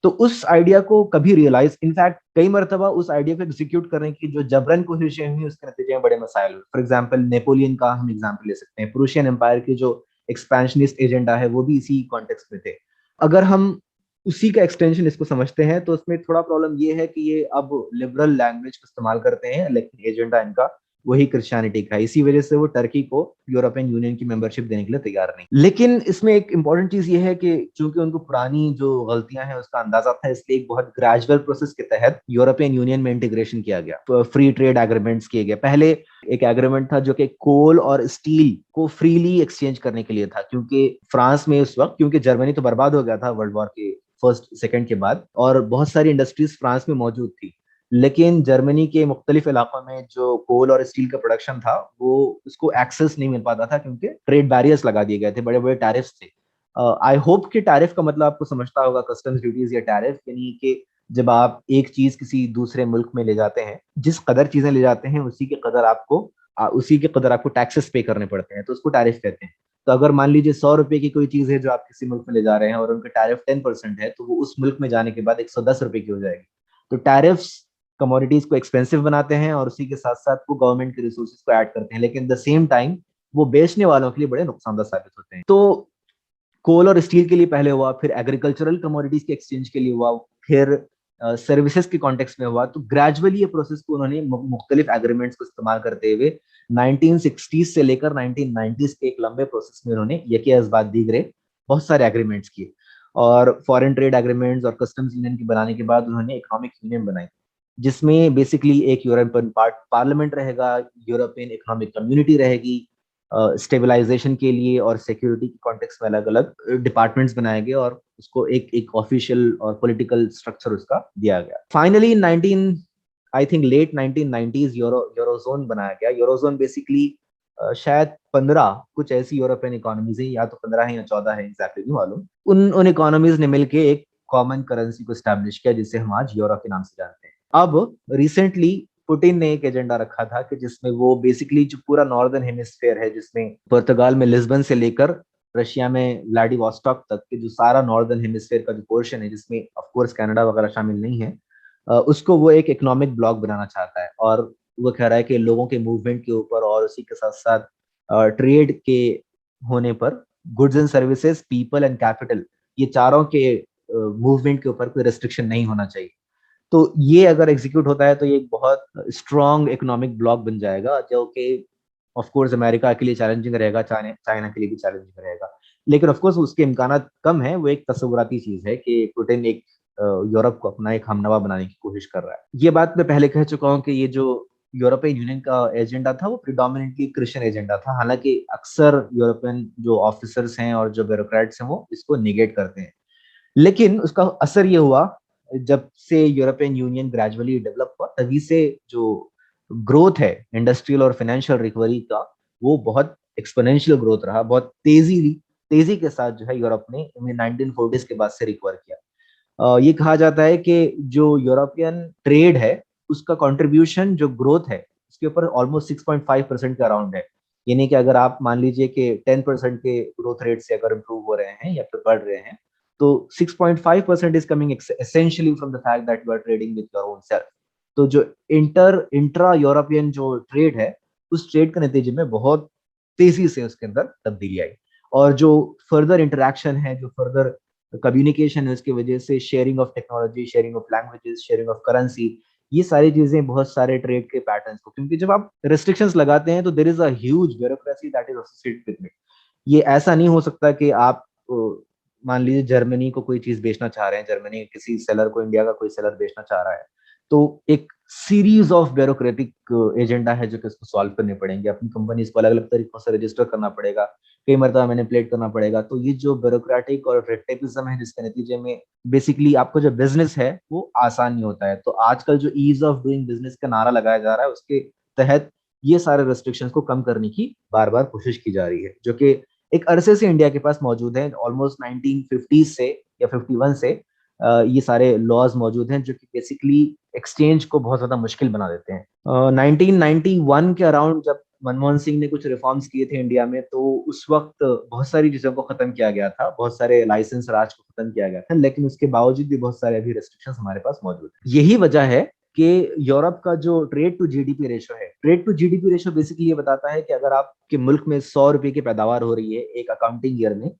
Speaker 1: तो उस आइडिया को कभी रियलाइज, इनफैक्ट कई मरतबा उस आइडिया को एग्जीक्यूट करने की जो जबरन कोशिशें हुई, उसके नतीजे में बड़े मसाइल हुए। फॉर एग्जाम्पल नेपोलियन का हम एग्जाम्पल ले सकते हैं। प्रूशियन एम्पायर की जो एक्सपेंशनिस्ट एजेंडा है वो भी इसी कॉन्टेक्स्ट में थे। अगर हम उसी का एक्सटेंशन इसको समझते हैं तो उसमें थोड़ा प्रॉब्लम ये है कि ये अब लिबरल लैंग्वेज को इस्तेमाल करते हैं, लेकिन एजेंडा इनका वही क्रिश्चियनिटी का है। इसी वजह से वो टर्की को यूरोपियन यूनियन की मेंबरशिप देने के लिए तैयार नहीं। लेकिन इसमें एक इंपॉर्टेंट चीज ये है कि चूंकि उनको पुरानी जो गलतियां हैं उसका अंदाजा था, इसलिए एक बहुत ग्रेजुअल प्रोसेस के तहत यूरोपियन यूनियन में इंटीग्रेशन किया गया, फ्री ट्रेड एग्रीमेंट्स किए गए। पहले एक एग्रीमेंट था जो कि कोल और स्टील को फ्रीली एक्सचेंज करने के लिए था, क्योंकि फ्रांस में उस वक्त, क्योंकि जर्मनी तो बर्बाद हो गया था वर्ल्ड वॉर के फर्स्ट सेकंड के बाद, और बहुत सारी इंडस्ट्रीज फ्रांस में मौजूद थी, लेकिन जर्मनी के मुख्तलिफ इलाकों में जो कोल और स्टील का प्रोडक्शन था वो उसको एक्सेस नहीं मिल पाता था, क्योंकि ट्रेड बैरियर्स लगा दिए गए थे, बड़े बड़े टैरिफ्स थे। आई होप कि टैरिफ का मतलब आपको समझता होगा, कस्टम्स ड्यूटीज या टैरिफ, यानी कि जब आप एक चीज किसी दूसरे मुल्क में ले जाते हैं, जिस कदर चीजें ले जाते हैं उसी के कदर आपको टैक्सेस पे करने पड़ते हैं, तो उसको टैरिफ कहते हैं। तो अगर मान लीजिए 100 रुपए की कोई चीज है जो आप किसी मुल्क में ले जा रहे हैं और उनका टैरिफ 10% है, तो वो उस मुल्क में जाने के बाद 110 रुपए की हो जाएगी। तो टैरिफ्स कमोडिटीज को एक्सपेंसिव बनाते हैं और उसी के साथ साथ वो गवर्नमेंट के रिसोर्सेज को ऐड करते हैं, लेकिन द सेम टाइम वो बेचने वालों के लिए बड़े नुकसानदायक साबित होते हैं। तो कोल और स्टील के लिए पहले हुआ, फिर एग्रीकल्चरल कमोडिटीज के एक्सचेंज के लिए हुआ, फिर सर्विसेज के कॉन्टेक्स्ट में हुआ। तो ग्रेजुअली ये प्रोसेस को उन्होंने मुख्तलिफ एग्रीमेंट्स को इस्तेमाल करते हुए 1960s से लेकर 1990s के एक लंबे प्रोसेस में उन्होंने यकी इस्बात दीगरे बहुत सारे एग्रीमेंट्स किए, और फॉरेन ट्रेड एग्रीमेंट्स और कस्टम्स यूनियन की बनाने के बाद उन्होंने इकोनॉमिक यूनियन बनाई, जिसमें बेसिकली एक यूरोपियन पार्लियामेंट रहेगा, यूरोपियन इकोनॉमिक कम्युनिटी रहेगी, स्टेबलाइजेशन के लिए और सिक्योरिटी के कॉन्टेक्स्ट में अलग अलग डिपार्टमेंट्स बनाए गए, और उसको एक एक ऑफिशियल और पॉलिटिकल स्ट्रक्चर उसका दिया गया। Finally 19 I think late 1990s eurozone बनाया गया। यूरोजोन बेसिकली शायद 15 कुछ ऐसी यूरोपियन इकोनॉमीज है, या तो 15 है या 14 है, एग्जैक्टली नहीं मालूम। उन इकोनॉमीज ने मिलकर एक कॉमन करेंसी को स्टैब्लिश किया, जिसे हम आज यूरो के नाम से जानते हैं। अब रिसेंटली पुतिन ने एक एजेंडा रखा था कि जिसमें वो बेसिकली जो पूरा नॉर्दर्न हेमिस्फेयर है, जिसमें पुर्तगाल में लिस्बन से लेकर रशिया में व्लादिवोस्टॉक तक के जो सारा नॉर्दर्न हेमिस्फेयर का जो पोर्शन है, जिसमें ऑफ कोर्स कनाडा वगैरह शामिल नहीं है, उसको वो एक इकोनॉमिक ब्लॉक बनाना चाहता है। और वो कह रहा है कि लोगों के मूवमेंट के ऊपर और उसी के साथ साथ ट्रेड के होने पर, goods and services, people and capital, ये चारों के मूवमेंट के ऊपर कोई रेस्ट्रिक्शन नहीं होना चाहिए। तो ये अगर एग्जीक्यूट होता है तो ये एक बहुत स्ट्रॉन्ग इकोनॉमिक ब्लॉक बन जाएगा, जो कि ऑफ कोर्स अमेरिका के लिए चैलेंजिंग रहेगा, चाइना के लिए भी चैलेंजिंग रहेगा, लेकिन ऑफ कोर्स उसके इम्कान कम है। वो एक तस्वुराती चीज है कि पुतिन एक यूरोप को अपना एक हमनवा बनाने की कोशिश कर रहा है। ये बात मैं पहले कह चुका हूँ कि ये जो यूरोपियन यूनियन का एजेंडा था वो प्रिडोमिनेटली क्रिश्चियन एजेंडा था, हालांकि अक्सर यूरोपियन जो ऑफिसर्स हैं और जो ब्यूरोक्रेट्स हैं वो इसको निगेट करते हैं। लेकिन उसका असर ये हुआ, जब से यूरोपियन यूनियन ग्रेजुअली डेवलप हुआ, तभी से जो ग्रोथ है इंडस्ट्रियल और फाइनेंशियल रिकवरी का, वो बहुत एक्सपोनेंशियल ग्रोथ रहा, बहुत तेजी के साथ जो है यूरोप ने 1940s के बाद से रिकवर किया। ये कहा जाता है कि जो यूरोपियन ट्रेड है उसका कंट्रीब्यूशन जो ग्रोथ है उसके ऊपर ऑलमोस्ट 6.5% के अराउंड है। यानी कि अगर आप मान लीजिए कि 10% के ग्रोथ रेट से अगर इम्प्रूव हो रहे हैं या फिर बढ़ रहे हैं, तो 6.5% is coming essentially from the fact that you are trading with your own self. तो जो इंट्रा यूरोपियन जो ट्रेड है, उस ट्रेड के नतीजे में बहुत तेजी से उसके अंदर तब्दीली आई, और जो फर्दर इंटरेक्शन है, जो फर्दर कम्युनिकेशन है, उसकी वजह से sharing of technology, sharing of languages, sharing of currency, ये सारी चीजें बहुत सारे ट्रेड के पैटर्न्स को, क्योंकि जब आप रेस्ट्रिक्शंस लगाते हैं तो there is a huge bureaucracy that is associated with it. ये ऐसा नहीं हो सकता कि आप मान लीजिए जर्मनी को कोई चीज बेचना चाह रहे हैं, जर्मनी किसी सेलर को इंडिया का कोई सेलर बेचना चाह रहा है, तो एक सीरीज ऑफ ब्यूरोक्रेटिक एजेंडा है जो कि उसको सॉल्व करने पड़ेंगे। अपनी कंपनी को अलग अलग तरीकों से रजिस्टर करना पड़ेगा, कई मरतबा मैनिपुलेट करना पड़ेगा। तो ये जो ब्यूरोक्रेटिक और रेड टेपिज्म है, जिसके नतीजे में बेसिकली आपको जो बिजनेस है वो आसान नहीं होता है। तो आजकल जो ईज ऑफ डूइंग बिजनेस का नारा लगाया जा रहा है, उसके तहत ये सारे रेस्ट्रिक्शंस को कम करने की बार बार कोशिश की जा रही है, जो कि एक अरसे से इंडिया के पास मौजूद है। ऑलमोस्ट 1950 से या 51 से ये सारे लॉज मौजूद हैं, जो कि बेसिकली एक्सचेंज को बहुत ज्यादा मुश्किल बना देते हैं। 1991 के अराउंड जब मनमोहन सिंह ने कुछ रिफॉर्म्स किए थे इंडिया में, तो उस वक्त बहुत सारी चीजों को खत्म किया गया था, बहुत सारे लाइसेंस राज को खत्म किया गया था, लेकिन उसके बावजूद भी बहुत सारे अभी रेस्ट्रिक्शंस हमारे पास मौजूद है। यही वजह है कि यूरोप का जो ट्रेड टू जीडीपी रेशो है, trade to GDP ratio basically ये बताता है कि अगर आपके मुल्क में 100 रुपए की पैदावार हो रही है एक अकाउंटिंग ईयर में,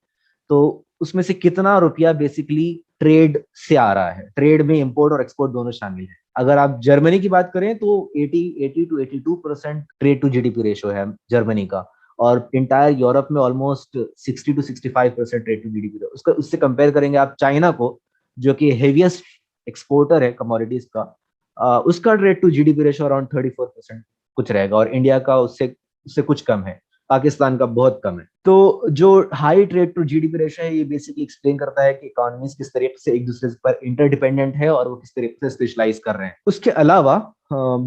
Speaker 1: तो उसमें से कितना रुपया बेसिकली ट्रेड से आ रहा है। ट्रेड में इंपोर्ट और एक्सपोर्ट दोनों शामिल है। अगर आप जर्मनी की बात करें तो 80 to 82% trade to GDP ratio है जर्मनी का, और इंटायर यूरोप में almost 60 to 65% trade to GDP. उसका उससे कंपेयर करेंगे आप चाइना को, जो कि हेवीएस्ट एक्सपोर्टर है कमोडिटीज का, उसका trade to GDP ratio around 34% कुछ रहेगा, और इंडिया का उससे उससे कुछ कम है, पाकिस्तान का बहुत कम है। तो जो high trade to GDP ratio है, ये बेसिकली एक्सप्लेन करता है कि इकोनॉमीज किस तरीके से एक दूसरे पर इंटरडिपेंडेंट है और वो किस तरीके से स्पेशलाइज कर रहे हैं। उसके अलावा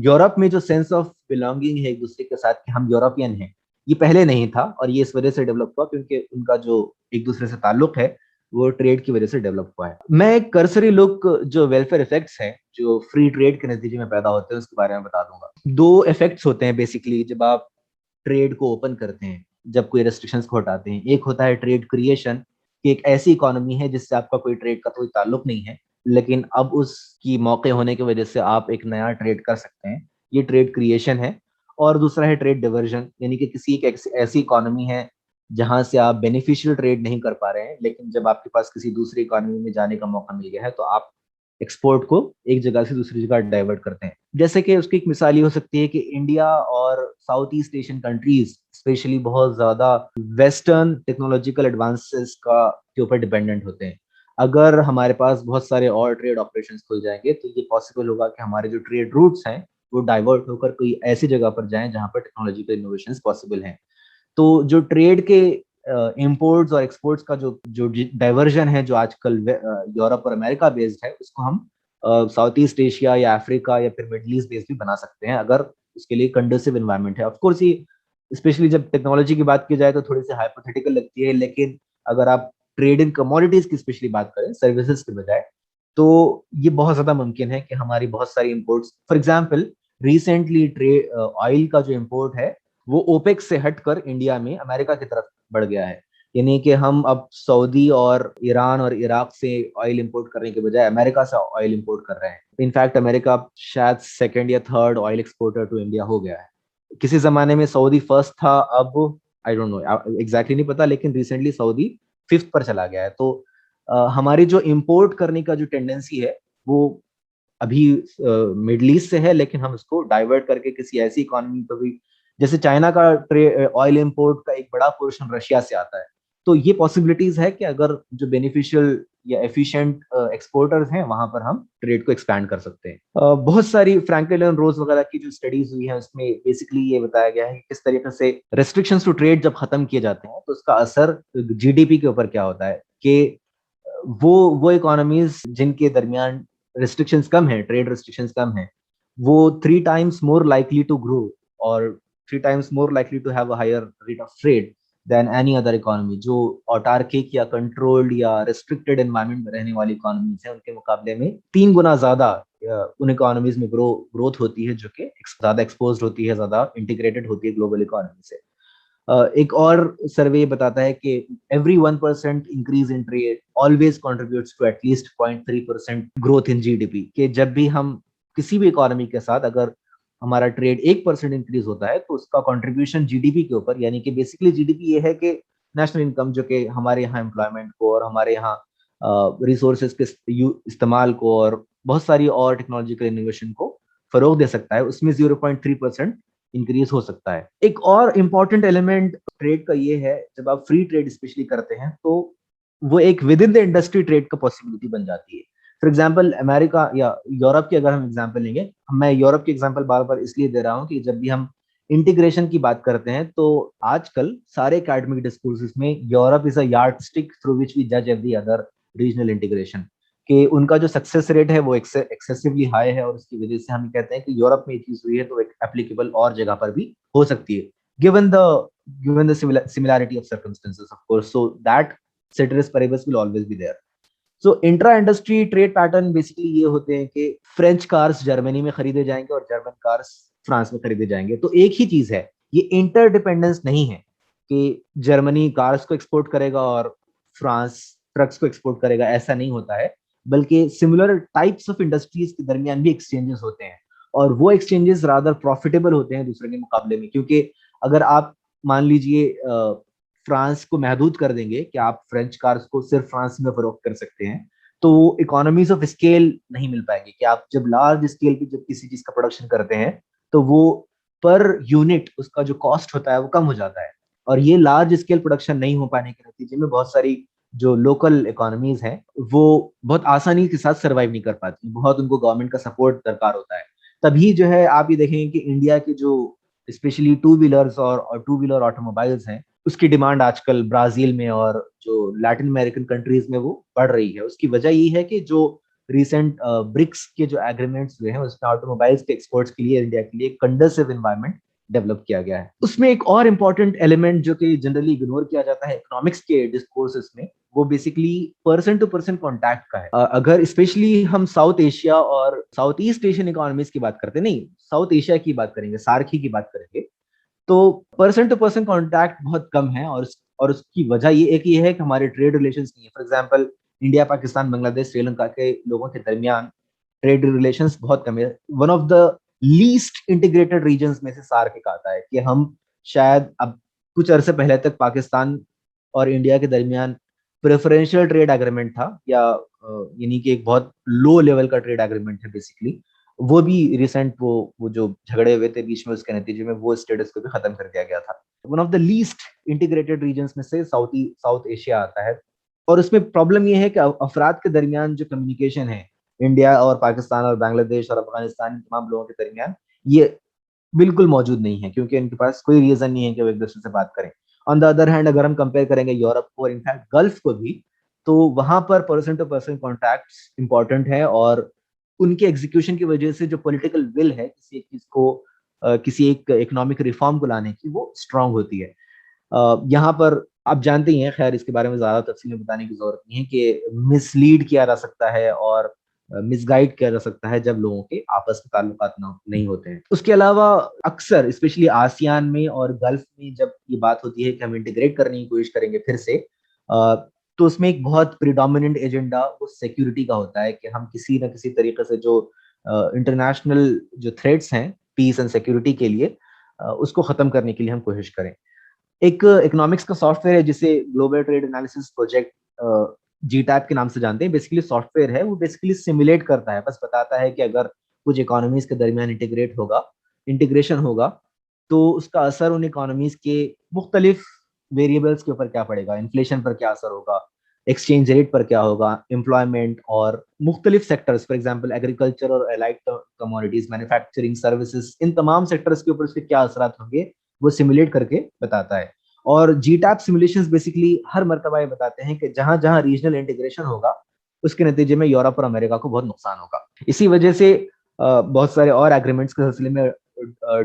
Speaker 1: यूरोप में जो सेंस ऑफ बिलोंगिंग है एक दूसरे के साथ कि हम यूरोपियन हैं, ये पहले नहीं था, और ये इस वजह से डेवलप हुआ क्योंकि उनका जो एक दूसरे से ताल्लुक है वो ट्रेड की वजह से डेवलप हुआ है। मैं एक कर्सरी लुक जो वेलफेयर इफेक्ट्स हैं जो फ्री ट्रेड के नतीजे में पैदा होते हैं उसके बारे में बता दूंगा। दो इफेक्ट्स होते हैं बेसिकली जब आप ट्रेड को ओपन करते हैं, जब कोई रेस्ट्रिक्शंस को हटाते हैं। एक होता है ट्रेड क्रिएशन, कि एक ऐसी इकोनॉमी है जिससे आपका कोई ट्रेड का कोई ताल्लुक नहीं है, लेकिन अब उसकी मौके होने की वजह से आप एक नया ट्रेड कर सकते हैं, ये ट्रेड क्रिएशन है। और दूसरा है ट्रेड डिवर्जन, यानी कि किसी एक ऐसी इकोनॉमी है जहां से आप बेनिफिशियल ट्रेड नहीं कर पा रहे हैं, लेकिन जब आपके पास किसी दूसरी इकोनॉमी में जाने का मौका मिल गया है तो आप एक्सपोर्ट को एक जगह से दूसरी जगह डाइवर्ट करते हैं। जैसे कि उसकी एक मिसाल ये हो सकती है कि इंडिया और South East Asian countries specially बहुत ज्यादा वेस्टर्न टेक्नोलॉजिकल एडवांसेस का के ऊपर डिपेंडेंट होते हैं। अगर हमारे पास बहुत सारे और ट्रेड ऑपरेशंस खुल जाएंगे तो ये पॉसिबल होगा कि हमारे जो ट्रेड रूट्स हैं वो डाइवर्ट होकर कोई ऐसी जगह पर जाएं जहां पर टेक्नोलॉजिकल इनोवेशंस पॉसिबल हैं। तो जो ट्रेड के इंपोर्ट्स और एक्सपोर्ट्स का जो जो डाइवर्जन है जो आजकल यूरोप और अमेरिका बेस्ड है, उसको हम साउथ ईस्ट एशिया या अफ्रीका या फिर मिडल ईस्ट बेस्ड भी बना सकते हैं, अगर उसके लिए कंडूसिव एनवायरनमेंट है। ऑफ कोर्स ये स्पेशली जब टेक्नोलॉजी की बात की जाए तो थोड़ी सी हाइपोथेटिकल लगती है, लेकिन अगर आप ट्रेड इन कमोडिटीज की स्पेशली बात करें सर्विसेज के बजाय, तो ये बहुत ज्यादा मुमकिन है कि हमारी बहुत सारी imports, for example recently trade oil का जो इंपोर्ट है वो ओपेक से हटकर इंडिया में अमेरिका की तरफ बढ़ गया है। यानी कि हम अब सऊदी और ईरान और इराक से ऑयल इंपोर्ट करने के बजाय अमेरिका से ऑयल इंपोर्ट कर रहे हैं। इनफैक्ट अमेरिका शायद सेकंड या third oil exporter to India हो गया है। किसी जमाने में सऊदी फर्स्ट था, अब आई डोंट नो एग्जैक्टली नहीं पता, लेकिन रिसेंटली सऊदी फिफ्थ पर चला गया है। तो हमारी जो इंपोर्ट करने का जो टेंडेंसी है वो अभी मिडल ईस्ट से है, लेकिन हम उसको डाइवर्ट करके किसी ऐसी इकोनॉमी पर भी, जैसे चाइना का ऑयल इंपोर्ट का एक बड़ा पोर्शन रशिया से आता है, तो ये पॉसिबिलिटीज है कि अगर जो बेनिफिशियल या एफिशिएंट एक्सपोर्टर्स हैं वहां पर हम ट्रेड को एक्सपैंड कर सकते हैं। बहुत सारी फ्रैंकलिन रोज वगैरह की जो स्टडीज हुई है उसमें बेसिकली ये बताया गया है कि किस तरीके से रेस्ट्रिक्शंस टू ट्रेड जब खत्म किए जाते हैं तो उसका असर जीडीपी के ऊपर क्या होता है, कि वो इकोनॉमीज जिनके दरमियान रिस्ट्रिक्शंस कम है, ट्रेड रिस्ट्रिक्शंस कम है, वो 3 times more likely to grow और 3 times more likely to have a higher rate of trade than any other economy. जो ऑटार्किक या कंट्रोल्ड या रिस्ट्रिक्टेड एनवायरनमेंट में रहने वाली इकोनॉमीज है उनके मुकाबले में 3 गुना ज्यादा उन इकोनॉमीज में ग्रोथ होती है, जो कि ज्यादा एक्सपोज होती है, ज्यादा इंटीग्रेटेड होती है ग्लोबल इकोनॉमी से। एक और सर्वे बताता है कि every 1% increase in trade always contributes to at least 0.3% growth in GDP. कि जब भी हम किसी भी इकोनॉमी के साथ अगर हमारा ट्रेड 1% इंक्रीज होता है तो उसका कंट्रीब्यूशन जीडीपी के ऊपर, यानी कि बेसिकली जीडीपी ये है कि नेशनल इनकम, जो कि हमारे यहाँ एम्प्लॉयमेंट को और हमारे यहाँ रिसोर्सेज के इस्तेमाल को और बहुत सारी और टेक्नोलॉजिकल इनोवेशन को फरोग दे सकता है, उसमें 0.3% इंक्रीज हो सकता है। एक और इम्पॉर्टेंट एलिमेंट ट्रेड का ये है, जब आप फ्री ट्रेड स्पेशली करते हैं तो वो एक with in the industry trade का पॉसिबिलिटी बन जाती है। फॉर एग्जाम्पल अमेरिका या यूरोप की अगर हम एग्जाम्पल लेंगे, मैं यूरोप की एग्जाम्पल बार बार इसलिए दे रहा हूँ कि जब भी हम इंटीग्रेशन की बात करते हैं तो आजकल सारे एकेडमिक डिस्कोर्सेस में Europe is a yardstick through which we जज एवरी अदर रीजनल इंटीग्रेशन। कि उनका जो सक्सेस रेट है वो एक्सेसिवली हाई है, और उसकी वजह से हम कहते हैं कि यूरोप में ये चीज हुई है तो एक एप्लीकेबल और जगह पर भी हो सकती है, given the similarity of circumstances of course, so that ceteris paribus will always be there. So intra industry trade pattern basically ये होते हैं कि फ्रेंच कार्स जर्मनी में खरीदे जाएंगे और जर्मन कार्स फ्रांस में खरीदे जाएंगे। तो एक ही चीज है, ये इंटरडिपेंडेंस नहीं है कि जर्मनी कार्स को एक्सपोर्ट करेगा और फ्रांस ट्रक्स को एक्सपोर्ट करेगा, ऐसा नहीं होता है, बल्कि सिमिलर टाइप्स ऑफ इंडस्ट्रीज के दरमियान भी एक्सचेंजेस होते हैं, और वो एक्सचेंजेस रादर प्रॉफिटेबल होते हैं दूसरे के मुकाबले में। क्योंकि अगर आप मान लीजिए फ्रांस को महदूद कर देंगे कि आप फ्रेंच कार्स को सिर्फ फ्रांस में फरोख्त कर सकते हैं, तो इकोनॉमीज ऑफ स्केल नहीं मिल पाएगी कि आप जब लार्ज स्केल पे जब किसी चीज का प्रोडक्शन करते हैं तो वो पर यूनिट उसका जो कॉस्ट होता है वो कम हो जाता है। और ये लार्ज स्केल प्रोडक्शन नहीं हो पाने के नतीजे में बहुत सारी जो लोकल इकोनॉमीज हैं वो बहुत आसानी के साथ सर्वाइव नहीं कर पाती, बहुत उनको गवर्नमेंट का सपोर्ट दरकार होता है। तभी जो है आप ये देखेंगे कि इंडिया के जो स्पेशली टू व्हीलर्स और टू व्हीलर ऑटोमोबाइल्स हैं उसकी डिमांड आजकल ब्राजील में और जो लैटिन अमेरिकन कंट्रीज में वो बढ़ रही है। उसकी वजह ये है कि जो रिसेंट ब्रिक्स के जो एग्रीमेंट्स हुए हैं उसमें ऑटोमोबाइल्स के एक्सपोर्ट्स के लिए इंडिया के लिए कंडसिव एनवायरनमेंट डेवलप किया गया है। उसमें एक और इम्पॉर्टेंट एलिमेंट जो कि जनरली इग्नोर किया जाता है इकोनॉमिक्स के डिस्कोर्सेस में, वो basically person to person contact का है। अगर स्पेशली हम साउथ एशिया और साउथ ईस्ट एशियन इकोनॉमीज की बात करते हैं, नहीं साउथ एशिया की बात करेंगे, सार्की की बात करेंगे, तो पर्सन टू पर्सन कॉन्टैक्ट बहुत कम है। और उसकी वजह ये एक ये है कि हमारे ट्रेड रिलेशंस नहीं है। For example India, Pakistan, Bangladesh, Sri Lanka के लोगों के दरमियान ट्रेड रिलेशंस बहुत कम है। One of the least integrated regions में से सार्क एक आता है कि हम शायद अब कुछ अरसे पहले तक पाकिस्तान और इंडिया के दरमियान प्रेफरेंशियल ट्रेड एग्रीमेंट था, या यानी कि एक बहुत लो लेवल का ट्रेड एग्रीमेंट है बेसिकली। वो भी रिसेंट वो जो झगड़े हुए थे बीच में उसके नतीजे में वो स्टेटस को भी खत्म कर दिया गया था। One of the least integrated regions में से साउथ एशिया आता है। और उसमें प्रॉब्लम ये है कि अफराद के दरमियान जो कम्युनिकेशन है इंडिया और पाकिस्तान और बांग्लादेश और अफगानिस्तान तमाम लोगों के दरमियान, ये बिल्कुल मौजूद नहीं है क्योंकि इनके पास कोई रीजन नहीं है कि वो एक दूसरे से बात करें। ऑन द अदर हैंड अगर हम कंपेयर करेंगे यूरोप को और इनफैक्ट गल्फ को भी, तो वहां पर person to person contacts important है और उनके एग्जीक्यूशन की वजह से जो पॉलिटिकल विल है किसी एक चीज को किसी एक इकोनॉमिक रिफॉर्म को लाने की, वो स्ट्रांग होती है। यहाँ पर आप जानते ही हैं, खैर इसके बारे में ज्यादा तफसील में बताने की जरूरत नहीं है कि मिसलीड किया जा सकता है और मिसगाइड किया जा सकता है जब लोगों के आपस में ताल्लुकात नहीं होते हैं। उसके अलावा अक्सर स्पेशली आसियान में और गल्फ में जब ये बात होती है कि हम इंटीग्रेट करने की कोशिश करेंगे फिर से, तो उसमें एक बहुत प्रिडोमिनेंट एजेंडा वो सिक्योरिटी का होता है कि हम किसी न किसी तरीके से जो इंटरनेशनल जो थ्रेट्स हैं पीस एंड सिक्योरिटी के लिए, उसको खत्म करने के लिए हम कोशिश करें। एक इकोनॉमिक्स का सॉफ्टवेयर है जिसे ग्लोबल ट्रेड एनालिसिस प्रोजेक्ट जीटैप के नाम से जानते हैं। बेसिकली सॉफ्टवेयर है, वो बेसिकली सिमुलेट करता है, बस बताता है कि अगर कुछ इकोनॉमीज के दरमियान इंटीग्रेशन होगा तो उसका असर उन इकोनॉमीज के मुख्तलिफ वेरिएबल्स के ऊपर क्या पड़ेगा, इन्फ्लेशन पर क्या असर होगा, एक्सचेंज रेट पर क्या होगा, एम्प्लॉयमेंट और मुख्तलिफ सेक्टर्स, फॉर एग्जाम्पल एग्रीकल्चर और एलाइड कमोडिटीज, मैन्युफैक्चरिंग, सर्विसेज, इन तमाम सेक्टर्स के ऊपर उसके क्या असरात होंगे वो सिमुलेट करके बताता है। और जीटैप सिमुलेशंस बेसिकली हर मर्तबा ये बताते हैं कि जहां जहां रीजनल इंटीग्रेशन होगा उसके नतीजे में यूरोप और अमेरिका को बहुत नुकसान होगा। इसी वजह से बहुत सारे और एग्रीमेंट्स के सिलसिले में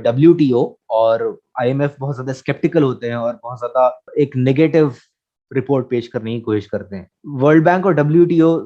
Speaker 1: WTO और IMF बहुत ज्यादा स्केप्टिकल होते हैं और बहुत ज्यादा एक नेगेटिव रिपोर्ट पेश करने की कोशिश करते हैं। वर्ल्ड बैंक और WTO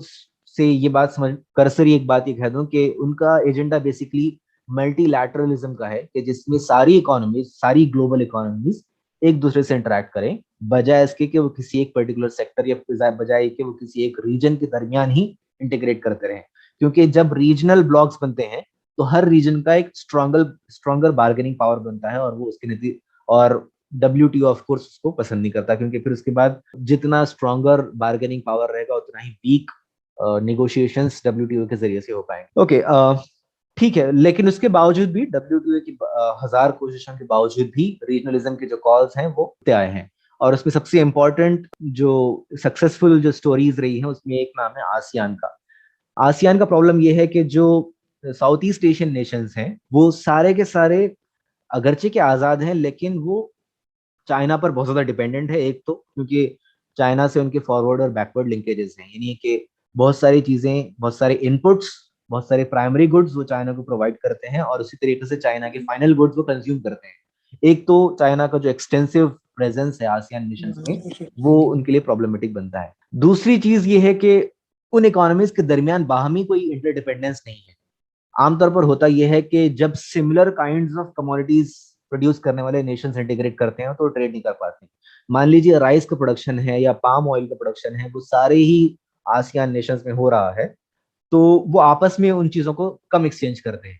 Speaker 1: से ये बात समझ करसरी एक बात ये कह दूं कि उनका एजेंडा बेसिकली मल्टीलैटरलिज्म का है कि जिसमें सारी इकोनॉमीज, सारी ग्लोबल इकोनॉमीज एक दूसरे से इंटरेक्ट करें, बजाय इसके कि वो किसी एक पर्टिकुलर सेक्टर या बजाय कि वो किसी एक रीजन के दरमियान ही इंटीग्रेट करते रहें। क्योंकि जब रीजनल ब्लॉक्स बनते हैं तो हर रीजन का एक स्ट्रॉन्गर बार्गेनिंग पावर बनता है और वो उसके नतीजे और WTO ऑफ कोर्स उसको पसंद नहीं करता, क्योंकि फिर उसके बाद जितना स्ट्रॉन्गर बार्गेनिंग पावर रहेगा उतना ही वीक नेगोशिएशंस WTO के जरिए से हो पाएंगे। ओके, ठीक है, लेकिन उसके बावजूद भी WTO की हजार कोशिशों के बावजूद भी रीजनलिज्म के जो कॉल्स हैं वो आए हैं। और उसमें सबसे इम्पोर्टेंट जो सक्सेसफुल जो स्टोरीज रही हैं उसमें एक नाम है आसियान का। आसियान का प्रॉब्लम ये है कि जो साउथ ईस्ट एशियन नेशंस हैं वो सारे के सारे अगरचे के आजाद हैं, लेकिन वो चाइना पर बहुत ज्यादा डिपेंडेंट है। एक तो क्योंकि चाइना से उनके फॉरवर्ड और बैकवर्ड लिंकेजेस हैं, यानी कि बहुत सारी चीजें, बहुत सारे इनपुट्स, बहुत सारे प्राइमरी गुड्स वो चाइना को प्रोवाइड करते हैं और उसी तरीके से चाइना के फाइनल गुड्स वो कंज्यूम करते हैं। एक तो चाइना का जो एक्सटेंसिव प्रेजेंस है आसियान नेशंस में वो उनके लिए प्रॉब्लमेटिक बनता है। दूसरी चीज ये है कि उन इकोनॉमीज के दरमियान बाहमी कोई इंटरडिपेंडेंस नहीं है। आमतौर पर होता यह है कि जब similar kinds of commodities produce करने वाले नेशंस इंटीग्रेट करते हैं तो ट्रेड नहीं कर पाते। मान लीजिए राइस का प्रोडक्शन है या पाम ऑयल का प्रोडक्शन है, वो सारे ही आसियान नेशंस में हो रहा है, तो वो आपस में उन चीजों को कम एक्सचेंज करते हैं।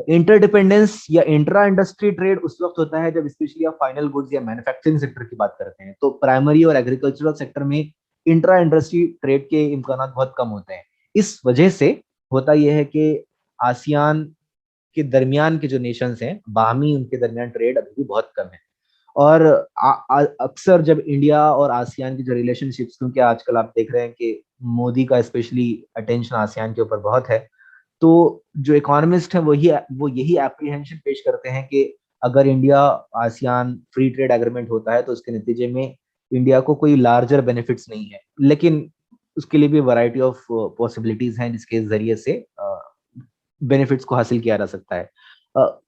Speaker 1: इंटरडिपेंडेंस या इंट्रा इंडस्ट्री ट्रेड उस वक्त होता है जब स्पेशली आप फाइनल गुड्स या मैन्युफैक्चरिंग सेक्टर की बात करते हैं। तो प्राइमरी और एग्रीकल्चरल सेक्टर में इंट्रा इंडस्ट्री ट्रेड के इम्कान बहुत कम होते हैं। इस वजह से होता यह है कि आसियान के दरमियान के जो नेशंस हैं, बाहमी उनके दरमियान ट्रेड अभी भी बहुत कम है। और अक्सर जब इंडिया और आसियान की जो रिलेशनशिप्स, क्योंकि आजकल आप देख रहे हैं कि मोदी का स्पेशली अटेंशन आसियान के ऊपर बहुत है, तो जो इकोनॉमिस्ट हैं वो यही एप्रीहेंशन पेश करते हैं कि अगर India ASEAN free trade agreement होता है तो उसके नतीजे में इंडिया को कोई लार्जर बेनिफिट्स नहीं है, लेकिन उसके लिए भी वैरायटी ऑफ पॉसिबिलिटीज हैं जिसके जरिए से बेनिफिट्स को हासिल किया जा सकता है।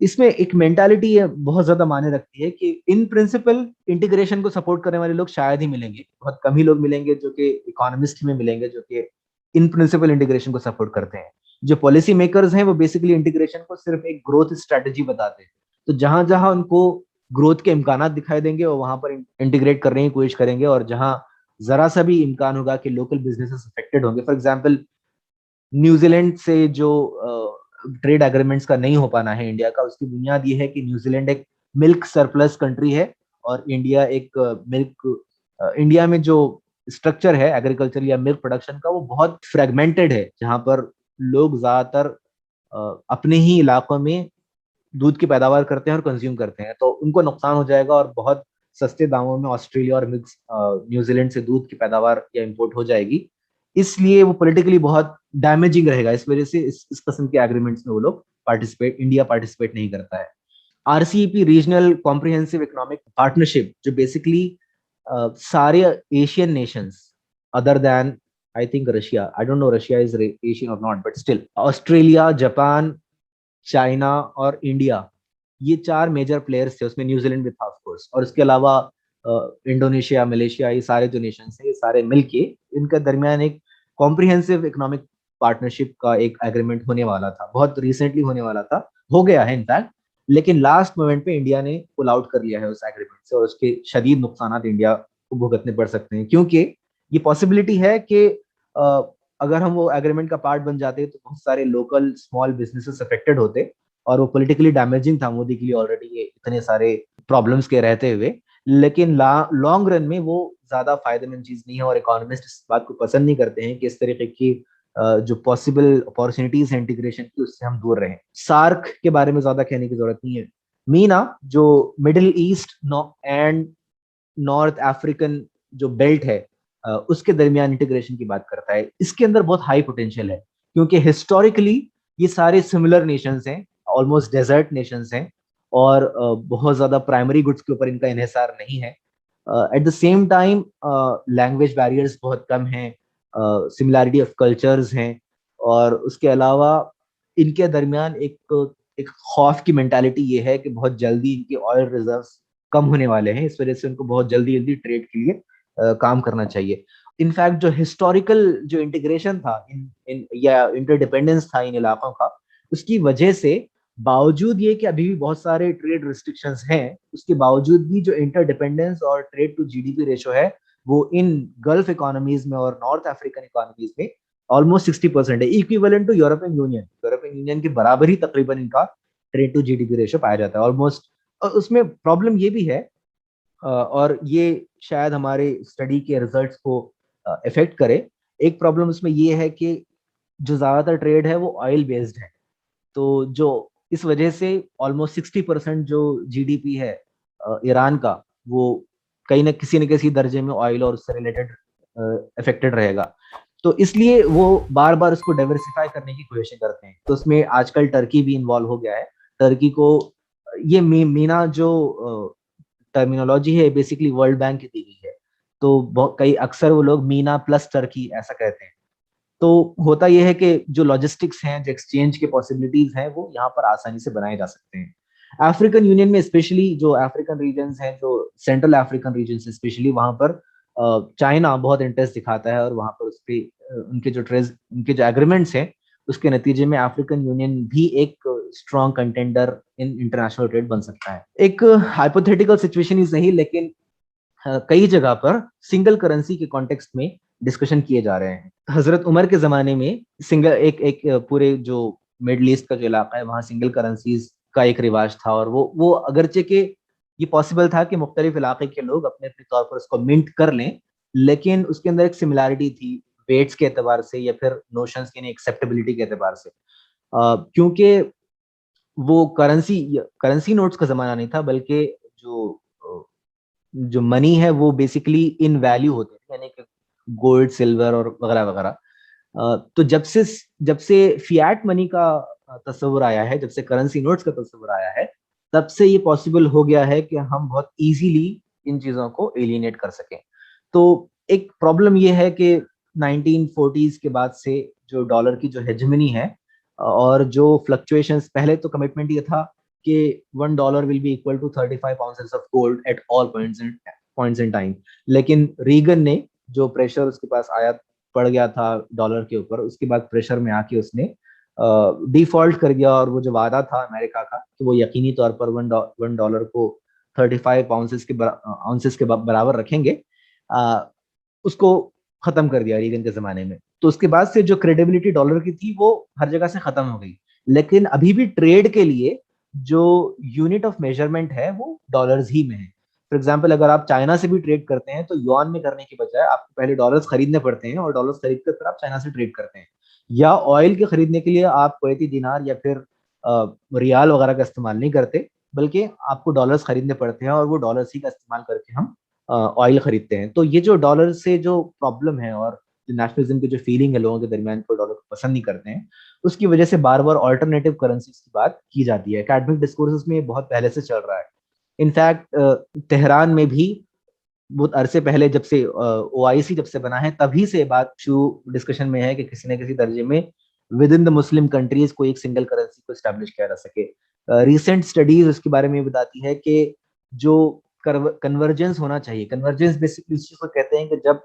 Speaker 1: इसमें एक मेंटालिटी बहुत ज्यादा मायने रखती है कि इन प्रिंसिपल इंटीग्रेशन को सपोर्ट करने वाले लोग शायद ही मिलेंगे, बहुत कम ही लोग मिलेंगे जो कि इकोनॉमिस्ट में मिलेंगे जो कि इन प्रिंसिपल इंटीग्रेशन को सपोर्ट करते हैं। जो पॉलिसी मेकर्स हैं वो बेसिकली इंटीग्रेशन को सिर्फ एक ग्रोथ स्ट्रेटेजी बताते हैं, तो जहां जहां उनको ग्रोथ के इम्कान दिखाई देंगे वो वहां पर इंटीग्रेट करने की कोशिश करेंगे, और जहां जरा सा भी इम्कान होगा कि लोकल बिजनेसेस अफेक्टेड होंगे, फॉर एग्जाम्पल न्यूजीलैंड से जो ट्रेड एग्रीमेंट्स का नहीं हो पाना है इंडिया का, उसकी बुनियाद ये है कि न्यूजीलैंड एक मिल्क सरप्लस कंट्री है और इंडिया एक इंडिया में जो स्ट्रक्चर है एग्रीकल्चर या मिल्क प्रोडक्शन का वो बहुत फ्रेगमेंटेड है, जहां पर लोग ज्यादातर अपने ही इलाकों में दूध की पैदावार करते हैं और कंज्यूम करते हैं, तो उनको नुकसान हो जाएगा और बहुत सस्ते दामों में ऑस्ट्रेलिया और मिक्स न्यूजीलैंड से दूध की पैदावार या इंपोर्ट हो जाएगी। इसलिए वो पॉलिटिकली बहुत डैमेजिंग रहेगा, इस वजह से इस किस्म के एग्रीमेंट्स में वो लोग इंडिया पार्टिसिपेट नहीं करता है। RCEP regional comprehensive economic partnership जो बेसिकली सारे Asian nations other than I think Russia, I don't know Russia is Asian और not, but still Australia, Japan, China और इंडिया, ये 4 मेजर प्लेयर्स थे, उसमें न्यूजीलैंड भी था ऑफ कोर्स, और उसके अलावा इंडोनेशिया, मलेशिया, ये सारे जो नेशंस हैं ये सारे मिलके इनके दरमियान एक कॉम्प्रिहेंसिव इकोनॉमिक पार्टनरशिप का एक एग्रीमेंट होने वाला था, बहुत रिसेंटली होने वाला था, हो गया है इनफैक्ट, लेकिन लास्ट मोमेंट पे इंडिया ने पुल आउट कर लिया है उस एग्रीमेंट से, और उसके शदीद नुकसान इंडिया को भुगतने पड़ सकते हैं, क्योंकि ये पॉसिबिलिटी है कि अगर हम वो एग्रीमेंट का पार्ट बन जाते तो बहुत सारे लोकल स्मॉल बिजनेसेस अफेक्टेड होते, और वो पॉलिटिकली डैमेजिंग था मोदी के लिए ऑलरेडी ये इतने सारे प्रॉब्लम्स के रहते हुए, लेकिन लॉन्ग रन में वो ज्यादा फायदेमंद चीज नहीं है, और इकोनॉमिस्ट इस बात को पसंद नहीं करते हैं कि इस तरीके की जो पॉसिबल अपॉर्चुनिटीज है इंटीग्रेशन की उससे हम दूर रहें। सार्क के बारे में ज्यादा कहने की जरूरत नहीं है। मीना जो middle east and north African जो बेल्ट है उसके दरमियान इंटीग्रेशन की बात करता है, इसके अंदर बहुत हाई पोटेंशियल है, क्योंकि हिस्टोरिकली ये सारे सिमिलर नेशंस हैं, ऑलमोस्ट डेजर्ट नेशंस हैं, और बहुत ज्यादा प्राइमरी गुड्स के ऊपर इनका इन्हिसार नहीं है। At the same time language barriers बहुत कम हैं, सिमिलैरिटी ऑफ कल्चर्स हैं, और उसके अलावा इनके दरमियान एक एक खौफ की मेंटालिटी ये है कि बहुत जल्दी इनके ऑयल रिजर्व्स कम होने वाले हैं, इस वजह से उनको बहुत जल्दी जल्दी ट्रेड के लिए काम करना चाहिए। इनफैक्ट जो हिस्टोरिकल जो इंटीग्रेशन था इन या इंटरडिपेंडेंस था इन इलाकों का, उसकी वजह से बावजूद ये कि अभी भी बहुत सारे ट्रेड रिस्ट्रिक्शंस हैं, उसके बावजूद भी जो इंटरडिपेंडेंस और ट्रेड टू जीडीपी रेशो है वो इन गल्फ इकोनॉमीज में और नॉर्थ अफ्रीकन इकोनॉमीज में ऑलमोस्ट 60% है, equivalent to European Union. European Union के बराबर ही तकरीबन इनका ट्रेड टू जीडीपी रेशो पाया जाता है ऑलमोस्ट। और उसमें प्रॉब्लम ये भी है, और ये शायद हमारे स्टडी के रिजल्ट्स को इफेक्ट करे, एक प्रॉब्लम उसमें ये है कि जो ज्यादातर ट्रेड है वो ऑयल बेस्ड है, तो जो इस वजह से ऑलमोस्ट 60% जो जीडीपी है ईरान का, वो कहीं ना किसी दर्जे में ऑयल और उससे रिलेटेड अफेक्टेड रहेगा, तो इसलिए वो बार बार उसको डाइवर्सिफाई करने की कोशिश करते हैं। तो उसमें आजकल टर्की भी इन्वॉल्व हो गया है। टर्की को ये मीना जो टर्मिनोलॉजी है बेसिकली वर्ल्ड बैंक की दी गई है, तो कई अक्सर वो लोग मीना प्लस टर्की ऐसा कहते हैं। तो होता यह है कि जो लॉजिस्टिक्स हैं, जो एक्सचेंज के पॉसिबिलिटीज हैं, वो यहाँ पर आसानी से बनाए जा सकते हैं। अफ्रीकन यूनियन में स्पेशली जो अफ्रीकन रीजन्स हैं, जो सेंट्रल अफ्रीकन रीजन स्पेशली, वहां पर चाइना बहुत इंटरेस्ट दिखाता है, और वहां पर उसके उनके जो एग्रीमेंट्स हैं उसके नतीजे में अफ्रीकन यूनियन भी एक strong contender in international trade बन सकता है। एक हाइपोथेटिकल सिचुएशन ही सही, लेकिन कई जगह पर सिंगल करेंसी के कॉन्टेक्स्ट में डिस्कशन किए जा रहे हैं। हजरत उमर के जमाने में सिंगल एक पूरे जो मिडल ईस्ट का जो इलाका है वहाँ सिंगल करेंसीज का एक रिवाज था, और वो अगरचे के ये पॉसिबल था कि मुख्तलिफ इलाके के लोग अपने अपने तौर पर उसको मिंट कर लें, लेकिन उसके अंदर एक सिमिलैरिटी थी वेट्स के एतबार से या फिर नोशंस की एक्सेप्टेबिलिटी के एतबार से। क्योंकि वो करेंसी करेंसी नोट्स का जमाना नहीं था, बल्कि जो मनी है वो बेसिकली इन वैल्यू होते थे, यानी कि गोल्ड सिल्वर और वगैरह वगैरह। तो जब से फिएट मनी का तस्वुर आया है, जब से करेंसी नोट्स का तस्वुर आया है, तब से ये पॉसिबल हो गया है कि हम बहुत इजीली इन चीजों को एलिनेट कर सकें। तो एक प्रॉब्लम ये है कि 1940s के बाद से जो डॉलर की जो हेजमनी है और जो फ्लक्चुएशंस, पहले तो कमिटमेंट ये था कि $1 will be equal to 35 ounces of gold at all points in time. लेकिन रीगन ने जो प्रेशर उसके पास आया पड़ गया था डॉलर के ऊपर, उसके बाद प्रेशर में आके उसने डिफॉल्ट कर दिया, और वो जो वादा था अमेरिका का कि वो यकीनी तौर पर $1 को 35 आउंसेस के बराबर रखेंगे, उसको खत्म कर दिया रीगन के जमाने में। तो उसके बाद से जो क्रेडिबिलिटी डॉलर की थी वो हर जगह से खत्म हो गई। लेकिन अभी भी ट्रेड के लिए जो यूनिट ऑफ मेजरमेंट है वो डॉलर्स ही में है। फॉर एग्जाम्पल, अगर आप चाइना से भी ट्रेड करते हैं तो युआन में करने की बजाय आपको पहले डॉलर्स खरीदने पड़ते हैं, और डॉलर्स खरीद कर फिर आप चाइना से ट्रेड करते हैं। या ऑयल के खरीदने के लिए आप कुवैती दिनार या फिर रियाल वगैरह का इस्तेमाल नहीं करते, बल्कि आपको डॉलर्स खरीदने पड़ते हैं, और वो डॉलर्स ही का इस्तेमाल करके हम ऑयल खरीदते हैं। तो ये जो डॉलर से जो प्रॉब्लम है और नेशनलिज्म की जो फीलिंग है लोगों के दरमियान को डॉलर को पसंद नहीं करते हैं, उसकी वजह से बार बार ऑल्टरनेटिव करेंसीज की बात की जाती है। एकेडमिक डिस्कोर्सेस में बहुत पहले से चल रहा है। इनफैक्ट तेहरान में भी बहुत अरसे पहले, जब से ओआईसी जब से बना है, तभी से बात शुरू डिस्कशन में है कि किसी न किसी दर्जे में with in the Muslim countries को एक सिंगल करेंसी को स्टैब्लिश किया जा सके। रिसेंट स्टडीज उसके बारे में बताती है कि जो कन्वर्जेंस होना चाहिए, कन्वर्जेंस बेसिकली उस चीज को कहते हैं कि जब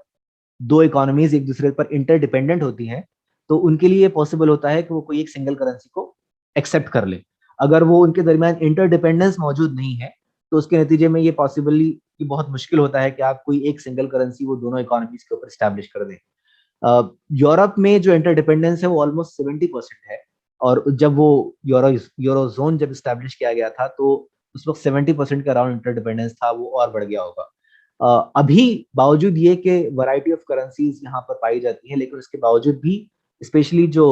Speaker 1: दो इकोनॉमीज एक दूसरे पर इंटरडिपेंडेंट होती हैं, तो उनके लिए पॉसिबल होता है कि वो कोई एक सिंगल करेंसी को एक्सेप्ट कर ले। अगर वो उनके दरमियान इंटरडिपेंडेंस मौजूद नहीं है, तो उसके नतीजे में ये पॉसिबली ये बहुत मुश्किल होता है कि आप कोई एक सिंगल करेंसी वो दोनों इकोनॉमीज के ऊपर स्टैब्लिश कर दें। यूरोप में जो इंटरडिपेंडेंस है वो ऑलमोस्ट 70% है, और जब वो यूरोजोन जब स्टैब्लिश किया गया था, तो उस वक्त 70% का अराउंड इंटरडिपेंडेंस था, वो और बढ़ गया होगा। अभी बावजूद ये कि वैरायटी ऑफ करेंसीज यहाँ पर पाई जाती है, लेकिन उसके बावजूद भी स्पेशली जो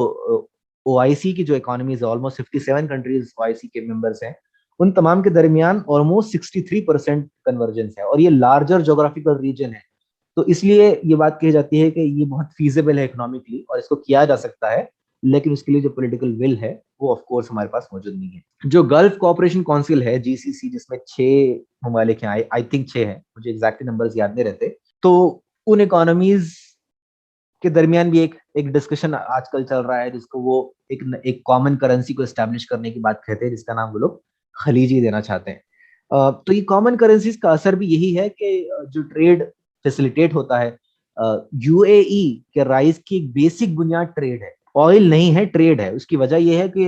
Speaker 1: ओआईसी की जो इकोनॉमीज है, ऑलमोस्ट 57 कंट्रीज ओआईसी के मेंबर्स हैं, उन तमाम के दरमियान ऑलमोस्ट 63% कन्वर्जेंस है, और ये लार्जर जोग्राफिकल रीजन है। तो इसलिए ये बात कही जाती है कि ये बहुत फीजिबल है इकोनॉमिकली और इसको किया जा सकता है, लेकिन उसके लिए जो पॉलिटिकल विल है वो ऑफ कोर्स हमारे पास मौजूद नहीं है। जो गल्फ कोऑपरेशन काउंसिल है, जीसीसी, जिसमें 6 ममालिक हैं, आई थिंक 6 हैं, मुझे एग्जैक्टली नंबर्स याद नहीं रहते, तो उन इकोनॉमीज के दरमियान भी एक डिस्कशन आजकल चल रहा है, जिसको वो एक कॉमन करेंसी को एस्टेब्लिश करने की बात कहते हैं, जिसका नाम वो लोग खलीजी देना चाहते हैं। तो ये कॉमन करेंसीज का असर भी यही है कि जो ट्रेड फैसिलिटेट होता है, यूएई के राइज की एक बेसिक बुनियाद ट्रेड है, ऑयल नहीं है, ट्रेड है। उसकी वजह यह है कि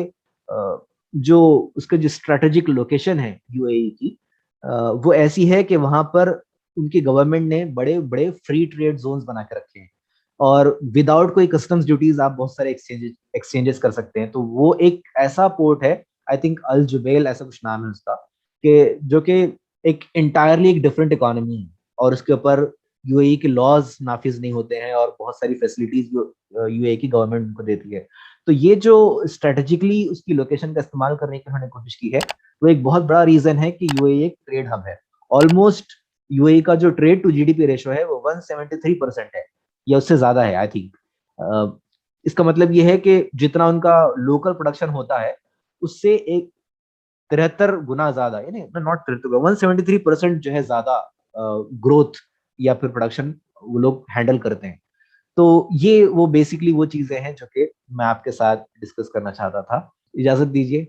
Speaker 1: जो उसका जो स्ट्रेटेजिक लोकेशन है यूएई की, वो ऐसी है कि वहां पर उनकी गवर्नमेंट ने बड़े बड़े फ्री ट्रेड जोन्स बना के रखे हैं, और विदाउट कोई कस्टम्स ड्यूटीज आप बहुत सारे एक्सचेंजेस कर सकते हैं। तो वो एक ऐसा पोर्ट है, आई थिंक अल जुबैल ऐसा कुछ नाम है उसका, कि जो कि एक इंटायरली एक डिफरेंट इकोनॉमी है, और उसके ऊपर यूएई के लॉज नाफिज नहीं होते हैं, और बहुत सारी फैसिलिटीज यूएई की गवर्नमेंट उनको देती है। तो ये जो स्ट्रेटेजिकली उसकी लोकेशन का इस्तेमाल करने की उन्होंने कोशिश की है, वो एक बहुत बड़ा रीजन है कि यूएई एक ट्रेड हब है। ऑलमोस्ट यूएई का जो ट्रेड टू जीडीपी रेशो है वो 173% है, या उससे ज्यादा है आई थिंक। इसका मतलब ये है कि जितना उनका लोकल प्रोडक्शन होता है, उससे एक 73 गुना ज्यादा, यानी नॉट 73, 173% जो है ज्यादा ग्रोथ या फिर प्रोडक्शन वो लोग हैंडल करते हैं। तो ये वो बेसिकली वो चीजें हैं जो कि मैं आपके साथ डिस्कस करना चाहता था। इजाजत दीजिए।